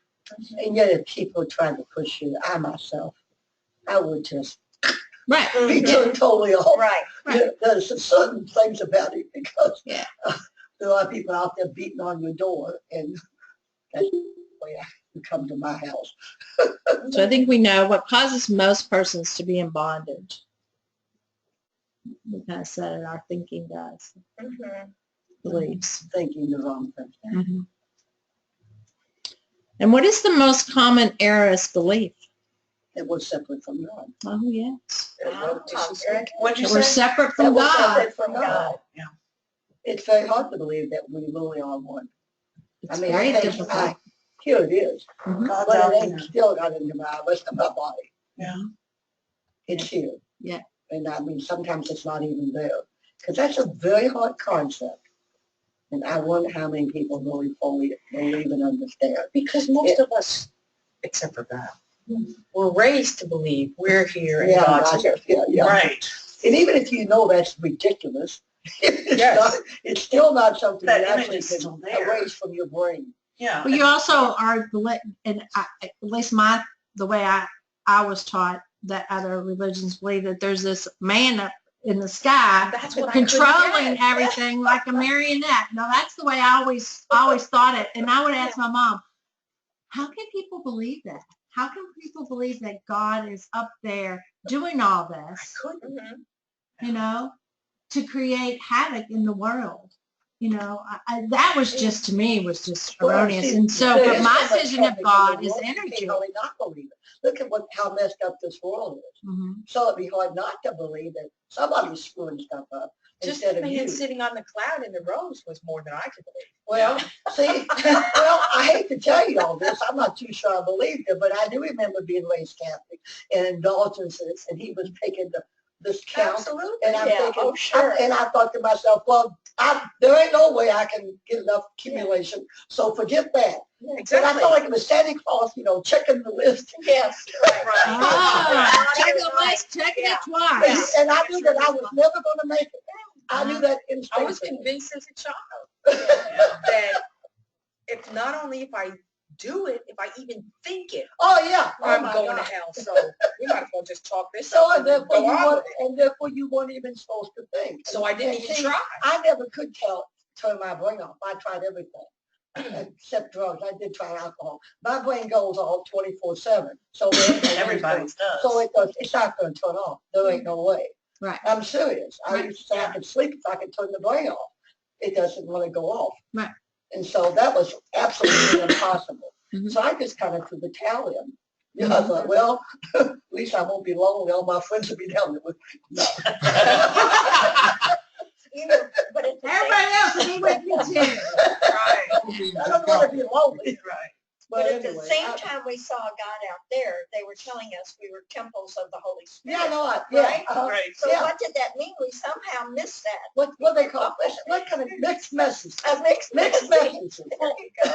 Speaker 1: And yet if people try to push you, I would just
Speaker 2: Right.
Speaker 1: be
Speaker 4: Mhm.
Speaker 1: totally off.
Speaker 4: Right.
Speaker 1: There's certain things about it because
Speaker 2: Yeah.
Speaker 1: there are people out there beating on your door, and that's the way you come to my house.
Speaker 2: So I think we know what causes most persons to be in bondage. We kind of said it, our thinking does,
Speaker 4: Mhm.
Speaker 2: beliefs.
Speaker 1: Thinking the wrong thing.
Speaker 2: Mm-hmm. And what is the most common errorous belief?
Speaker 1: It was separate from God.
Speaker 2: Oh, yes.
Speaker 4: Oh, very good.
Speaker 5: What'd you
Speaker 2: That we're
Speaker 5: say?
Speaker 2: separate
Speaker 1: That
Speaker 2: from
Speaker 1: was
Speaker 2: God.
Speaker 1: separate from God.
Speaker 5: Yeah.
Speaker 1: It's very hard to believe that we really are one.
Speaker 2: It's
Speaker 1: I
Speaker 2: very
Speaker 1: think
Speaker 2: difficult.
Speaker 1: here it is,
Speaker 2: Mhm.
Speaker 5: God's
Speaker 1: but
Speaker 5: out
Speaker 1: it ain't
Speaker 5: there.
Speaker 1: still got into my rest of my body.
Speaker 5: Yeah.
Speaker 1: It's here.
Speaker 2: Yeah.
Speaker 1: And I mean, sometimes it's not even there, because that's a very hard concept. And I wonder how many people really fully believe and understand.
Speaker 3: Because most of us, except for God, we're raised to believe we're here and
Speaker 1: Yeah,
Speaker 3: God's here.
Speaker 1: yeah.
Speaker 5: Right.
Speaker 1: And even if you know that's ridiculous, it's still not something
Speaker 5: That
Speaker 1: you
Speaker 5: image
Speaker 1: actually
Speaker 5: is
Speaker 1: can
Speaker 5: still there.
Speaker 1: erase from your brain.
Speaker 5: Yeah.
Speaker 2: But you also are, and at least the way I was taught, that other religions believe that there's this man up in the sky
Speaker 3: That's what I couldn't
Speaker 2: controlling
Speaker 3: get.
Speaker 2: everything like a marionette. No, that's the way I always thought it. And I would ask my mom, how can people believe that? How can people believe that God is up there doing all this,
Speaker 4: Mhm.
Speaker 2: to create havoc in the world? That was just, to me, was just erroneous. And so,
Speaker 1: there
Speaker 2: but
Speaker 1: is
Speaker 2: my
Speaker 1: so much
Speaker 2: vision of
Speaker 1: happening in the
Speaker 2: God is
Speaker 1: world, you
Speaker 2: energy.
Speaker 1: can't really not believe it. Look at how messed up this world is.
Speaker 2: Mm-hmm.
Speaker 1: So it'd be hard not to believe that somebody's screwing stuff up
Speaker 3: Just
Speaker 1: instead
Speaker 3: the
Speaker 1: of
Speaker 3: man
Speaker 1: you.
Speaker 3: sitting on the cloud in the rose was more than I could believe.
Speaker 1: Well, see, I hate to tell you all this. I'm not too sure I believed it, but I do remember being raised Catholic and indulgences, and he was taking this count.
Speaker 3: Absolutely.
Speaker 1: And I'm
Speaker 4: Yeah,
Speaker 1: thinking,
Speaker 4: oh, sure.
Speaker 1: and I thought to myself, well, there ain't no way I can get enough accumulation, so forget that. But I
Speaker 3: Exactly.
Speaker 1: felt like it was Santa Claus, checking the list.
Speaker 4: Yes, right.
Speaker 2: Ah, check the
Speaker 4: Right.
Speaker 2: list, check
Speaker 4: Yeah.
Speaker 2: it twice.
Speaker 1: And I knew that I was never going to make it. I knew that
Speaker 3: I was
Speaker 1: instinctively.
Speaker 3: convinced as a child that if not only if I do it, if I even think it,
Speaker 1: Oh yeah,
Speaker 3: I'm
Speaker 1: my
Speaker 3: going
Speaker 1: God.
Speaker 3: to hell. So we might as well just talk this
Speaker 1: So
Speaker 3: up and then go on with it.
Speaker 1: therefore you weren't even supposed to think.
Speaker 3: So I didn't
Speaker 1: And
Speaker 3: even
Speaker 1: see,
Speaker 3: try.
Speaker 1: I never could turn my brain off. I tried everything except drugs. I did try alcohol. My brain goes off 24/7. So
Speaker 5: Everybody's does.
Speaker 1: So it's not going to turn off. There ain't no way.
Speaker 2: Right.
Speaker 1: I'm serious. I
Speaker 2: Right.
Speaker 1: used to say I could sleep if I could turn the brain off. It doesn't want to go off.
Speaker 2: Right.
Speaker 1: And so that was absolutely impossible.
Speaker 2: Mhm.
Speaker 1: So I just kind of threw the towel in. I thought, well, at least I won't be lonely. All my friends will be down there with me. No.
Speaker 4: But at the
Speaker 2: Everybody else will be with me too.
Speaker 5: Right.
Speaker 1: I don't want to be lonely.
Speaker 5: Right.
Speaker 1: But
Speaker 4: But at the
Speaker 1: anyway,
Speaker 4: same time we saw God out there, they were telling us we were temples of the Holy Spirit.
Speaker 1: yeah, no,
Speaker 4: Right?
Speaker 5: Right.
Speaker 4: So
Speaker 1: yeah.
Speaker 4: what did that mean? We somehow missed that.
Speaker 1: What they call, what kind of mixed messages?
Speaker 4: A mixed
Speaker 1: Mixed
Speaker 4: message.
Speaker 1: messages.
Speaker 4: There you go.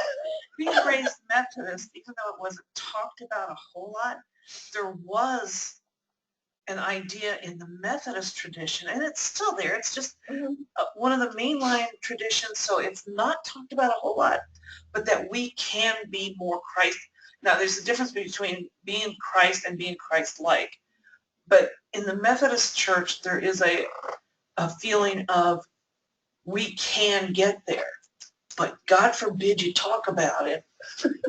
Speaker 5: Being raised Methodist, even though it wasn't talked about a whole lot, there was an idea in the Methodist tradition, and it's still there. It's just
Speaker 4: Mhm.
Speaker 5: one of the mainline traditions, so it's not talked about a whole lot, but that we can be more Christ. Now, there's a difference between being Christ and being Christ-like, but in the Methodist Church, there is a feeling of we can get there, but God forbid you talk about it,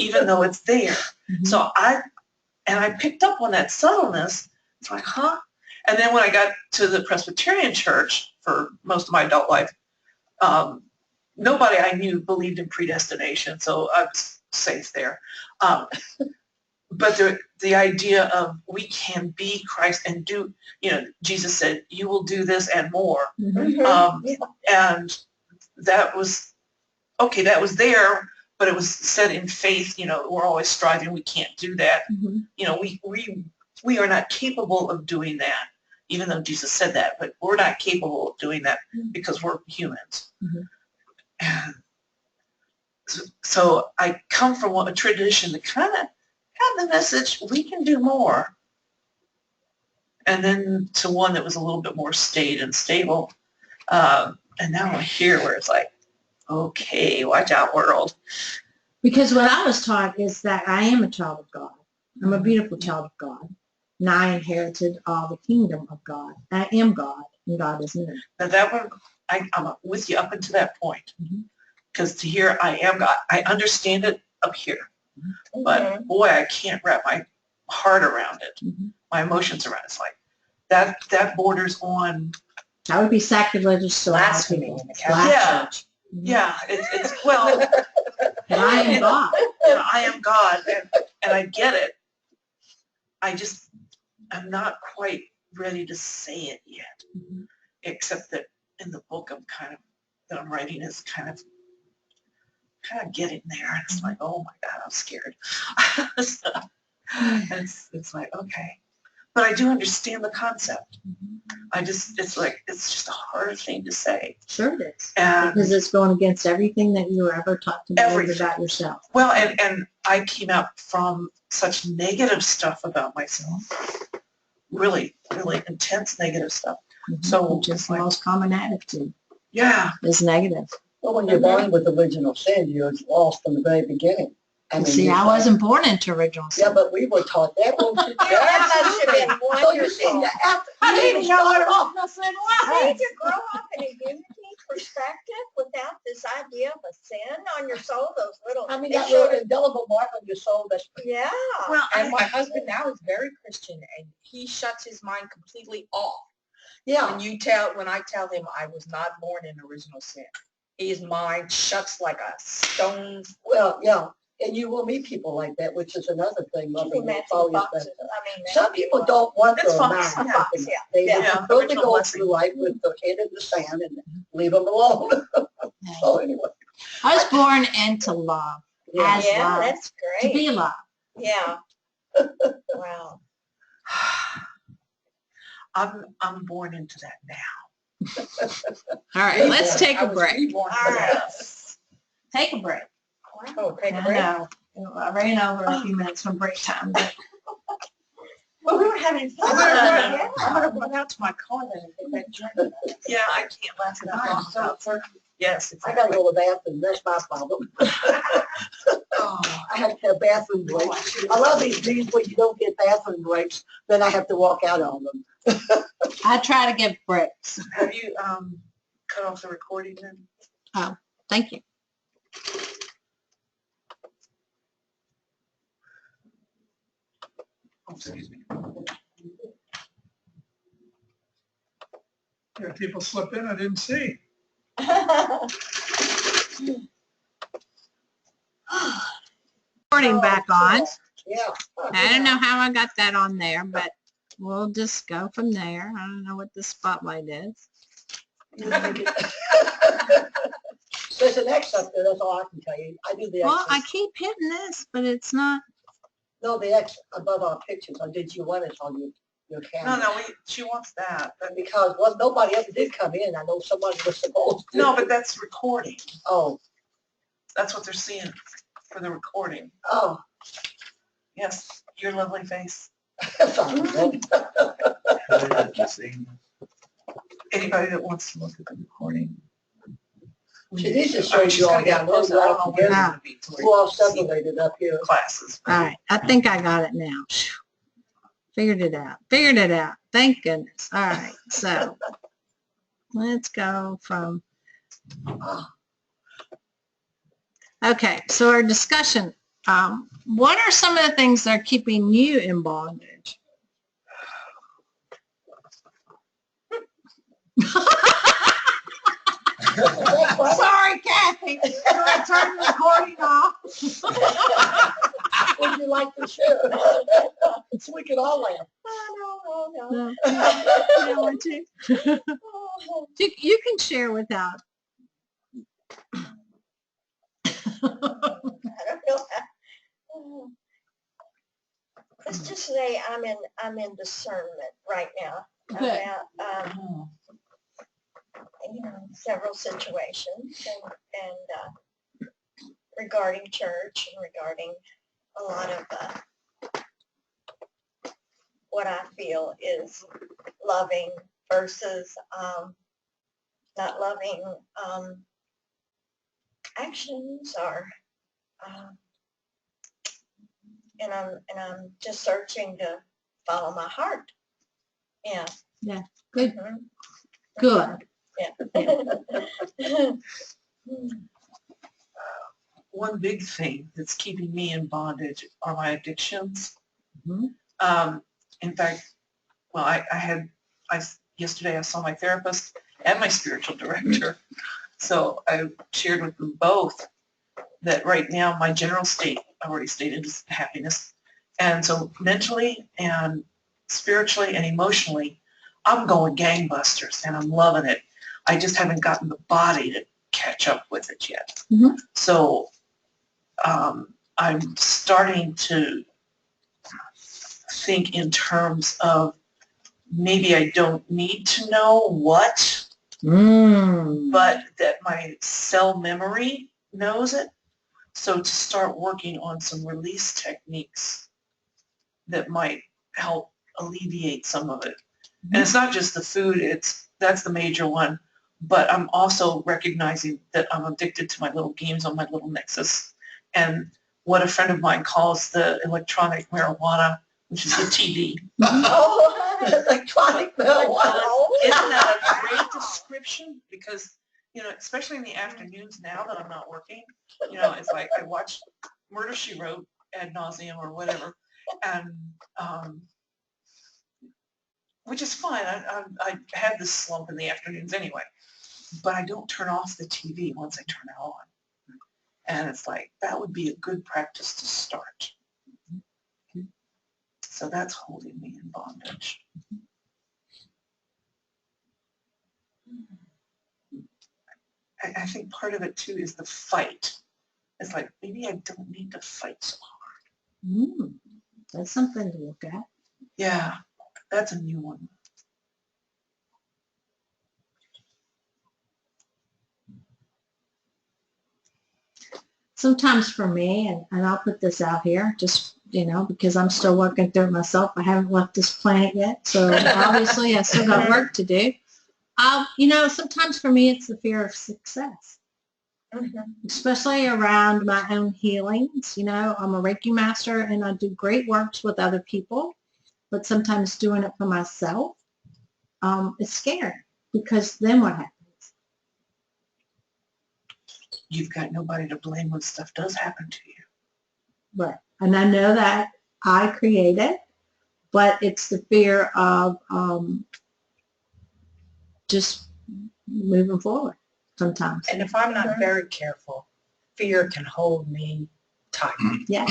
Speaker 5: even though it's there.
Speaker 2: Mhm.
Speaker 5: So I picked up on that subtleness. It's like, huh? And then when I got to the Presbyterian church for most of my adult life, nobody I knew believed in predestination, so I was safe there. But the idea of we can be Christ and do, Jesus said, you will do this and more.
Speaker 4: Mhm.
Speaker 5: And that was, okay, that was there, but it was said in faith, we're always striving, we can't do that.
Speaker 2: Mhm.
Speaker 5: We are not capable of doing that, even though Jesus said that, but we're not capable of doing that because we're humans.
Speaker 2: Mhm.
Speaker 5: And so I come from a tradition that kind of had the message, we can do more. And then to one that was a little bit more staid and stable. And now I'm here where it's like, okay, watch out, world.
Speaker 2: Because what I was taught is that I am a child of God. I'm a beautiful child of God. And I inherited all the kingdom of God. I am God, and God is me.
Speaker 5: Now that one, I'm with you up until that point.
Speaker 2: Mhm.
Speaker 5: Because to hear I am God, I understand it up here.
Speaker 4: Mhm.
Speaker 5: But boy, I can't wrap my heart around it.
Speaker 2: Mhm.
Speaker 5: My emotions around it. It's like, that borders on,
Speaker 2: That would be sacrilegious to a lot of
Speaker 3: Blasphemy
Speaker 2: people.
Speaker 3: in the Catholic
Speaker 5: Yeah.
Speaker 3: Church.
Speaker 2: Mhm.
Speaker 5: yeah, it's well,
Speaker 2: But I am God.
Speaker 5: I am God, and I get it. I'm not quite ready to say it yet,
Speaker 2: Mhm.
Speaker 5: except that in the book that I'm writing is kind of getting there. And it's like, oh my God, I'm scared. So, it's like, okay. But I do understand the concept. It's just a hard thing to say.
Speaker 2: Sure it is.
Speaker 5: And
Speaker 2: Because it's going against everything that you were ever taught to believe
Speaker 5: Everything.
Speaker 2: about yourself.
Speaker 5: well, and I came out from such negative stuff about myself. Really, really intense negative stuff. So
Speaker 2: Which is
Speaker 5: it's
Speaker 2: the
Speaker 5: like,
Speaker 2: most common attitude,
Speaker 5: yeah,
Speaker 2: is negative.
Speaker 1: Well, when you're born with original sin, you're lost from the very beginning.
Speaker 2: See,
Speaker 1: you're
Speaker 2: I
Speaker 1: like-
Speaker 2: wasn't born into original sin.
Speaker 1: Yeah, but we were taught that. Well,
Speaker 4: That must have been
Speaker 1: so you see,
Speaker 4: wonderful.
Speaker 1: after
Speaker 2: I
Speaker 1: you
Speaker 2: didn't
Speaker 1: even
Speaker 2: know what
Speaker 1: start off,
Speaker 2: original sin
Speaker 4: See,
Speaker 2: was.
Speaker 4: to grow up in a unity perspective without this idea of a sin on your soul, those little,
Speaker 1: I mean,
Speaker 4: they
Speaker 1: that
Speaker 4: showed
Speaker 1: little
Speaker 4: it.
Speaker 1: indelible mark on your soul. That's
Speaker 4: Yeah.
Speaker 5: well,
Speaker 3: And my husband now is very Christian, and he shuts his mind completely off.
Speaker 1: yeah.
Speaker 3: When I tell him I was not born in original sin, his mind shuts like a stone.
Speaker 1: Well, yeah. And you will meet people like that, which is another thing. Mother
Speaker 4: Matthew
Speaker 1: will always
Speaker 4: Fox,
Speaker 1: say.
Speaker 4: I mean,
Speaker 1: Some people don't want
Speaker 5: It's
Speaker 1: their
Speaker 5: Fox,
Speaker 1: mind.
Speaker 5: yeah.
Speaker 1: open.
Speaker 4: Yeah.
Speaker 1: They
Speaker 4: Yeah.
Speaker 1: would
Speaker 5: Yeah,
Speaker 1: prefer to
Speaker 5: original
Speaker 1: go
Speaker 5: blessing.
Speaker 1: through life with their head in the sand and leave them alone. So anyway.
Speaker 2: I was born into love,
Speaker 1: Yeah.
Speaker 2: as
Speaker 4: yeah,
Speaker 2: love,
Speaker 4: that's
Speaker 2: to
Speaker 4: great.
Speaker 2: be love.
Speaker 4: Yeah. Wow.
Speaker 5: I'm born into that now.
Speaker 2: All right, let's take
Speaker 3: I
Speaker 2: a
Speaker 3: was
Speaker 2: break.
Speaker 3: reborn
Speaker 4: All
Speaker 3: into
Speaker 4: right.
Speaker 3: that.
Speaker 2: Take a break.
Speaker 4: Wow.
Speaker 3: Oh, take a
Speaker 2: I
Speaker 3: break.
Speaker 2: know. I ran over a few minutes from break time, but
Speaker 5: Well, we were having fun.
Speaker 4: Yeah.
Speaker 5: I'm gonna run out to my car then and get that drink. Yeah, I can't last that long. Yes,
Speaker 1: I gotta
Speaker 5: exactly.
Speaker 1: go to the bathroom. That's my problem.
Speaker 5: Oh,
Speaker 1: I have to have bathroom breaks. I love these days where you don't get bathroom breaks. Then I have to walk out on them.
Speaker 2: I try to give breaks.
Speaker 5: have you cut off the recording then?
Speaker 2: Thank you.
Speaker 5: Oh, excuse me.
Speaker 7: Yeah, people slip in, I didn't see.
Speaker 2: Recording back on.
Speaker 1: Yeah.
Speaker 2: I don't know how I got that on there, but we'll just go from there. I don't know what the spotlight is.
Speaker 1: There's an X up there, that's all I can tell you. I do the X.
Speaker 2: Well, I keep hitting this, but it's not.
Speaker 1: No, the X above our pictures. Or did you want it on your camera?
Speaker 5: No, she wants that. But,
Speaker 1: Because, well, nobody ever did come in. I know somebody was supposed to.
Speaker 5: no, but that's recording.
Speaker 1: Oh,
Speaker 5: That's what they're seeing for the recording.
Speaker 1: oh.
Speaker 5: Yes, your lovely face.
Speaker 1: Sorry.
Speaker 5: Anybody that wants to look at the recording.
Speaker 1: She needs to show you all down there.
Speaker 5: I don't know where
Speaker 2: Yeah.
Speaker 5: they're going to be till
Speaker 1: We're all
Speaker 5: we see
Speaker 1: separated up here.
Speaker 5: classes.
Speaker 2: All right, I think I got it now. Figured it out. Figured it out. Thank goodness. All right, so let's go from. Okay, so our discussion. What are some of the things that are keeping you in bondage? Sorry, Kathy. Should I turn the recording off?
Speaker 1: Would you like to share? So we can all laugh.
Speaker 4: Oh, no.
Speaker 2: No, you don't want to? You can share without.
Speaker 4: I don't know. Let's just say I'm in discernment right now
Speaker 2: Good.
Speaker 4: about
Speaker 5: Oh.
Speaker 4: several situations and regarding church and regarding a lot of what I feel is loving versus not loving actions or and I'm just searching to follow my heart. Yeah.
Speaker 2: Yeah. Good.
Speaker 4: Mhm.
Speaker 2: Good.
Speaker 4: Yeah.
Speaker 5: One big thing that's keeping me in bondage are my addictions.
Speaker 2: Mhm.
Speaker 5: In fact, well, yesterday I saw my therapist and my spiritual director. So I shared with them both that right now my general state, I've already stated, is happiness. And so mentally and spiritually and emotionally, I'm going gangbusters and I'm loving it. I just haven't gotten the body to catch up with it yet.
Speaker 2: Mhm.
Speaker 5: So I'm starting to think in terms of maybe I don't need to know what, but that my cell memory knows it. So to start working on some release techniques that might help alleviate some of it. And it's not just the food, that's the major one, but I'm also recognizing that I'm addicted to my little games on my little Nexus and what a friend of mine calls the electronic marijuana, which is the TV.
Speaker 1: Oh, electronic marijuana.
Speaker 5: Isn't that a great description? Because, especially in the afternoons now that I'm not working, it's like I watch Murder, She Wrote ad nauseum or whatever, and which is fine. I have this slump in the afternoons anyway, but I don't turn off the TV once I turn it on. And it's like, that would be a good practice to start. So that's holding me in bondage. I think part of it too is the fight. It's like, maybe I don't need to fight so hard.
Speaker 2: That's something to look at.
Speaker 5: Yeah, that's a new one.
Speaker 2: Sometimes for me, and I'll put this out here, just, because I'm still working through it myself. I haven't left this planet yet, so obviously I still got work to do. Sometimes for me it's the fear of success, especially around my own healings. I'm a Reiki master and I do great works with other people, but sometimes doing it for myself, it's scary because then what happens?
Speaker 5: You've got nobody to blame when stuff does happen to you.
Speaker 2: Right. And I know that I create it, but it's the fear of just moving forward sometimes.
Speaker 3: And if I'm not very careful, fear can hold me tight.
Speaker 2: Yeah.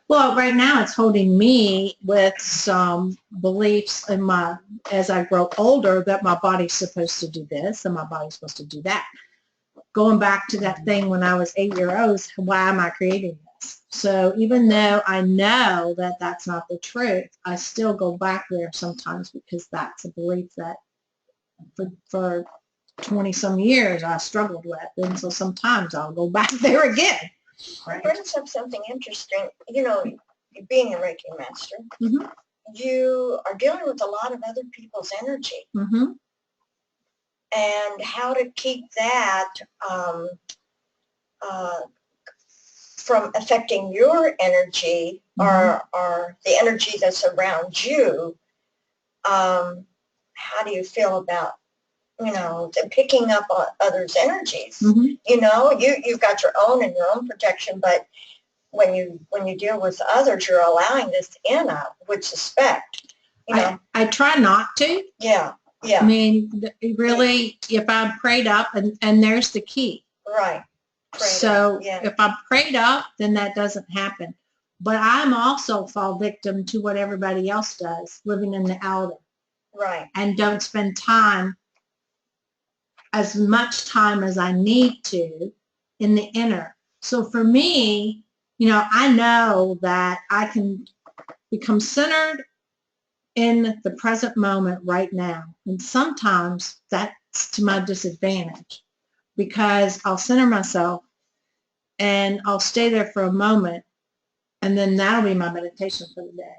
Speaker 2: Well, right now it's holding me with some beliefs in as I grow older, that my body's supposed to do this and my body's supposed to do that. going back to that thing when I was 8 years old, why am I creating this? So even though I know that that's not the truth, I still go back there sometimes because that's a belief that for 20 some years I struggled with. And so sometimes I'll go back there again.
Speaker 4: It brings up something interesting. You know, being a Reiki master,
Speaker 2: Mhm.
Speaker 4: you are dealing with a lot of other people's energy.
Speaker 2: Mm-hmm.
Speaker 4: And how to keep that from affecting your energy or the energy that's around you. How do you feel about, you know, picking up on others' energies?
Speaker 2: Mm-hmm.
Speaker 4: You know, you've got your own and your own protection, but when you deal with others, you're allowing this in, I would suspect. You know,
Speaker 2: I try not to.
Speaker 4: yeah.
Speaker 2: I mean, really, if I'm prayed up, and there's the key.
Speaker 4: Right.
Speaker 2: So if I'm prayed up, then that doesn't happen. But I'm also fall victim to what everybody else does, living in the outer.
Speaker 4: Right.
Speaker 2: And don't spend as much time as I need to in the inner. So for me, you know, I know that I can become centered in the present moment right now. And sometimes that's to my disadvantage because I'll center myself and I'll stay there for a moment and then that'll be my meditation for the day.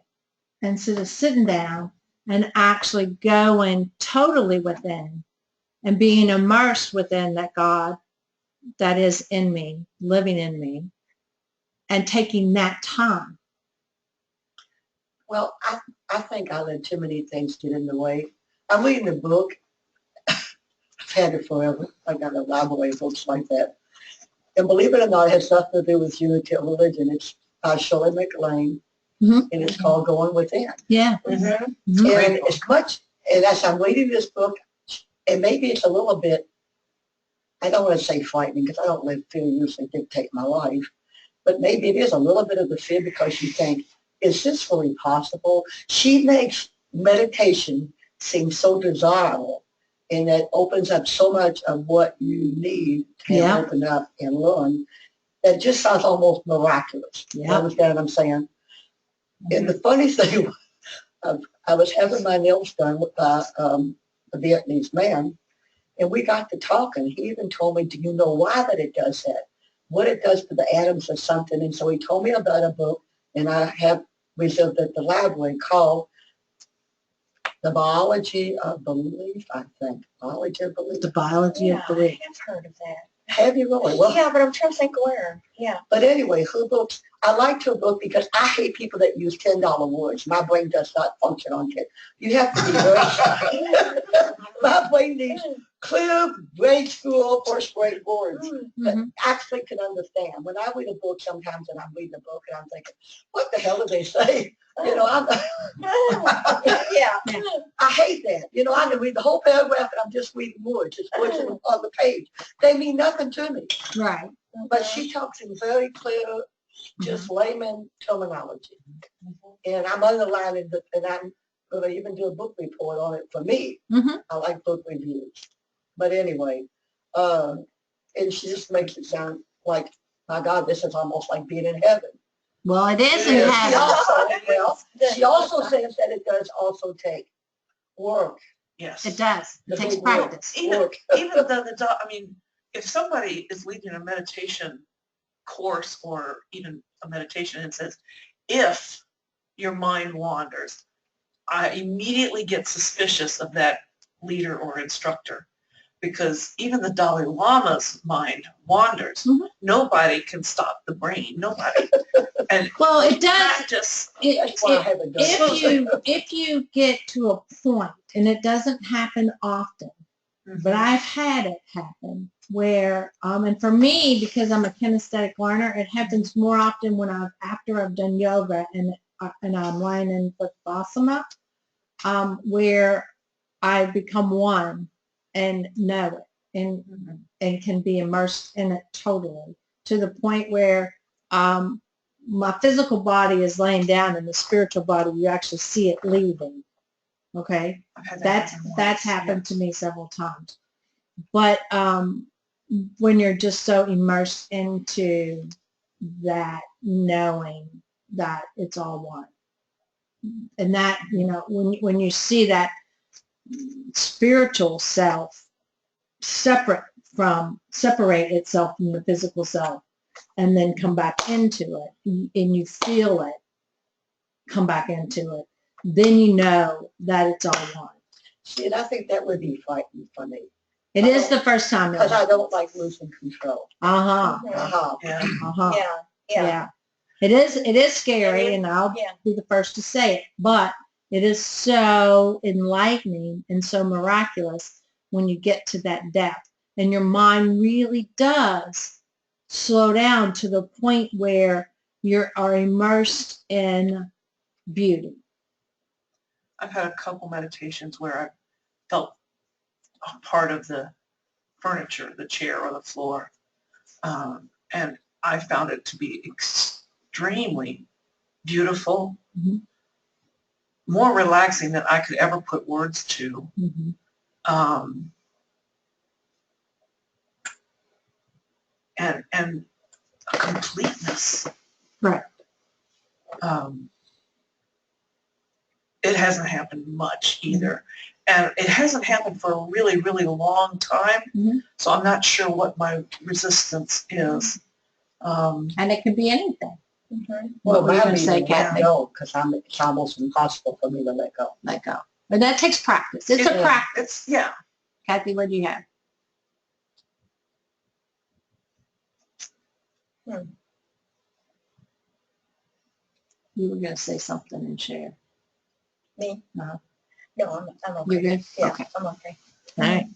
Speaker 2: Instead of sitting down and actually going totally within and being immersed within that God that is in me, living in me, and taking that time.
Speaker 1: Well, I think I let too many things get in the way. I'm reading a book. I've had it forever. I got a library of books like that. And believe it or not, it has nothing to do with unity of religion. It's by Shirley MacLaine, and it's called Going Within.
Speaker 2: Yeah.
Speaker 1: And as much, and as I'm reading this book, and maybe it's a little bit, I don't want to say frightening because I don't let fear usually dictate my life, but maybe it is a little bit of the fear because you think, is this really possible? She makes meditation seem so desirable, and that opens up so much of what you need to open up and learn. That just sounds almost miraculous. You understand what I'm saying? And the funny thing, I was having my nails done with a Vietnamese man, and we got to talking. He even told me, do you know why that it does that? What it does to the atoms or something. And so he told me about a book, and I have reserved at the library called The Biology of Belief, I think. Biology of Belief.
Speaker 2: The Biology of Belief.
Speaker 4: I have heard of that.
Speaker 1: Have you really? Well,
Speaker 4: yeah, but I'm trying to think where. Yeah.
Speaker 1: But anyway, her books, I like her book because I hate people that use $10 words. My brain does not function on it. You have to be very shy. My brain needs clear grade school first grade words that actually can understand. When I read a book sometimes and I'm reading a book and I'm thinking, what the hell did they say? You know, I hate that. You know, I can read the whole paragraph and I'm just reading words. It's words on the page. They mean nothing to me.
Speaker 2: Right.
Speaker 1: But she talks in very clear, just layman terminology. And I'm underlining it, and I'm going to even do a book report on it for me. I like book reviews. But anyway, and she just makes it sound like, my God, this is almost like being in heaven.
Speaker 2: Well, it is in heaven.
Speaker 1: She also says that it does also take work.
Speaker 5: Yes.
Speaker 2: It does. It takes practice.
Speaker 5: Even though if somebody is leading a meditation course or even a meditation and says, if your mind wanders, I immediately get suspicious of that leader or instructor because even the Dalai Lama's mind wanders. Nobody can stop the brain. Nobody. And
Speaker 2: well, it does.
Speaker 5: Practice.
Speaker 2: If you get to a point, and it doesn't happen often, but I've had it happen where, and for me, because I'm a kinesthetic learner, it happens more often when after I've done yoga and I'm lying in Vipassana, where I become one and know it and can be immersed in it totally to the point where my physical body is laying down and the spiritual body, you actually see it leaving. Okay. That's happened to me several times. But when you're just so immersed into that knowing that it's all one. And that, when you see that spiritual self separate separate itself from the physical self and then come back into it and you feel it come back into it, then you know that it's all one.
Speaker 1: See, and I think that would be frightening for me.
Speaker 2: It is the first time.
Speaker 1: Because I don't like losing control.
Speaker 2: Uh-huh.
Speaker 5: Yeah.
Speaker 2: Uh-huh.
Speaker 4: Yeah.
Speaker 2: It is scary, and I'll be the first to say it, but it is so enlightening and so miraculous when you get to that depth. And your mind really does slow down to the point where you are immersed in beauty.
Speaker 5: I've had a couple meditations where I felt a part of the furniture, the chair or the floor, and I found it to be extremely beautiful,
Speaker 2: Mm-hmm.
Speaker 5: more relaxing than I could ever put words to.
Speaker 2: Mm-hmm.
Speaker 5: And a completeness.
Speaker 2: Right.
Speaker 5: It hasn't happened much either. And it hasn't happened for a really, really long time.
Speaker 2: Mm-hmm.
Speaker 5: So I'm not sure what my resistance is.
Speaker 2: And it could be anything.
Speaker 4: Mm-hmm.
Speaker 2: What were you going to say,
Speaker 1: Let
Speaker 2: Kathy?
Speaker 1: go, because it's almost impossible for me to let go.
Speaker 2: Let go. But that takes practice. It's a practice.
Speaker 5: Yeah.
Speaker 2: Kathy, what do you have? You were going to say something and share.
Speaker 4: Me?
Speaker 2: Uh-huh.
Speaker 4: No, I'm okay.
Speaker 2: You're good?
Speaker 4: Yeah,
Speaker 2: Okay.
Speaker 4: I'm okay.
Speaker 2: All right.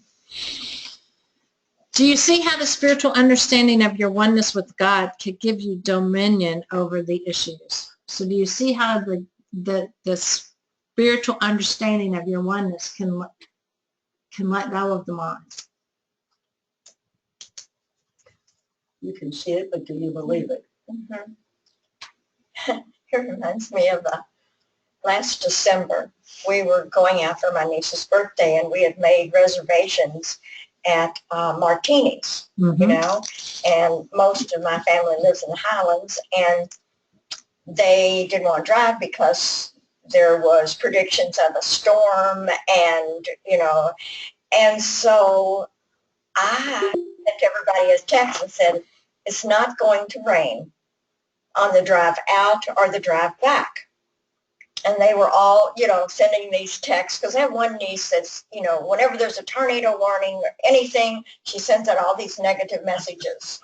Speaker 2: Do you see how the spiritual understanding of your oneness with God could give you dominion over the issues? So do you see how the spiritual understanding of your oneness can let go of the mind?
Speaker 1: You can see it, but do you believe it?
Speaker 4: Mm-hmm. It reminds me of last December. We were going out for my niece's birthday, and we had made reservations at Martini's, and most of my family lives in the Highlands, and they didn't want to drive because there was predictions of a storm, and so I sent everybody a text and said, it's not going to rain on the drive out or the drive back. And they were all, sending these texts, because I have one niece that's, whenever there's a tornado warning or anything, she sends out all these negative messages,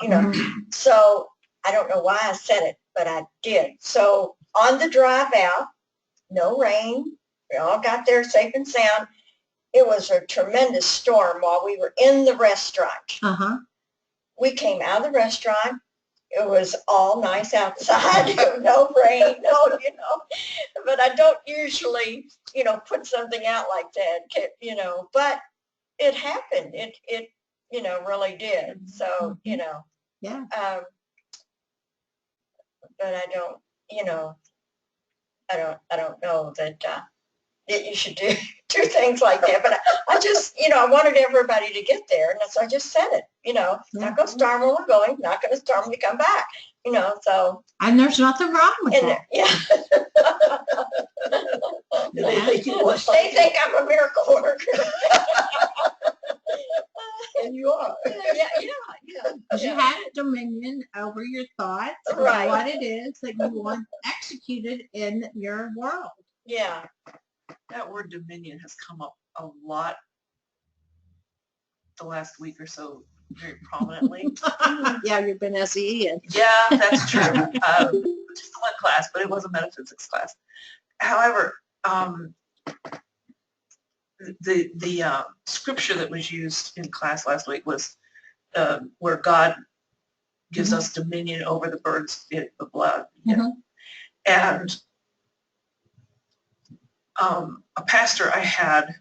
Speaker 4: So I don't know why I said it, but I did. So on the drive out, no rain. We all got there safe and sound. It was a tremendous storm while we were in the restaurant.
Speaker 2: Uh-huh.
Speaker 4: We came out of the restaurant. It was all nice outside, no rain, but I don't usually, put something out like that, but it happened. It really did. So,
Speaker 2: Yeah.
Speaker 4: But I don't, I don't know that you should do things like that. But I just, I wanted everybody to get there. And so I just said it, not going to storm when we're going, not going to storm when you come back, so.
Speaker 2: And there's nothing wrong with that.
Speaker 4: Yeah. They think I'm a miracle worker.
Speaker 1: And you are.
Speaker 4: Yeah.
Speaker 2: Because you have dominion over your thoughts,
Speaker 4: Right.
Speaker 2: What it is that you want executed in your world.
Speaker 4: Yeah.
Speaker 5: That word dominion has come up a lot the last week or so, very prominently.
Speaker 2: Yeah, you've been SEE in.
Speaker 5: Yeah, that's true. Just one class, but it was a metaphysics class. However, the scripture that was used in class last week was where God gives us dominion over the birds, the blood. And a pastor I had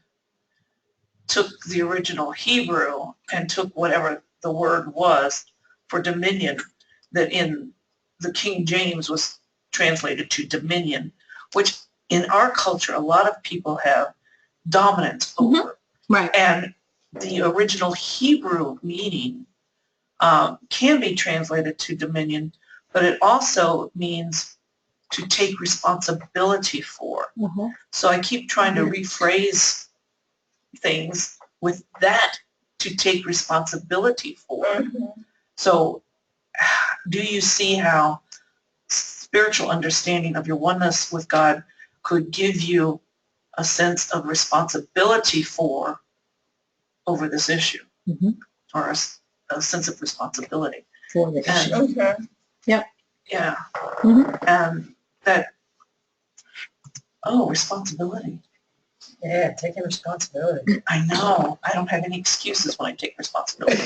Speaker 5: took the original Hebrew and took whatever the word was for dominion that in the King James was translated to dominion, which in our culture a lot of people have dominance over.
Speaker 2: Right.
Speaker 5: And the original Hebrew meaning can be translated to dominion, but it also means to take responsibility for.
Speaker 2: Mhm.
Speaker 5: So I keep trying to rephrase things with that, to take responsibility for.
Speaker 4: Mhm.
Speaker 5: So do you see how spiritual understanding of your oneness with God could give you a sense of responsibility for over this issue,
Speaker 2: Mhm.
Speaker 5: or a sense of responsibility?
Speaker 2: For the
Speaker 5: And
Speaker 2: issue.
Speaker 4: Mhm.
Speaker 5: yeah,
Speaker 2: Mhm.
Speaker 5: and that, responsibility.
Speaker 3: Yeah, taking responsibility.
Speaker 5: I know. I don't have any excuses when I take responsibility.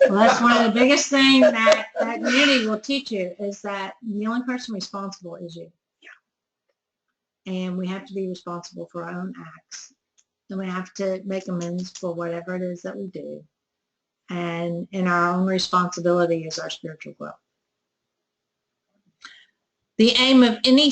Speaker 2: Well, that's one of the biggest things that community will teach you, is that the only person responsible is you. And we have to be responsible for our own acts. And we have to make amends for whatever it is that we do. And our own responsibility is our spiritual growth. The aim of any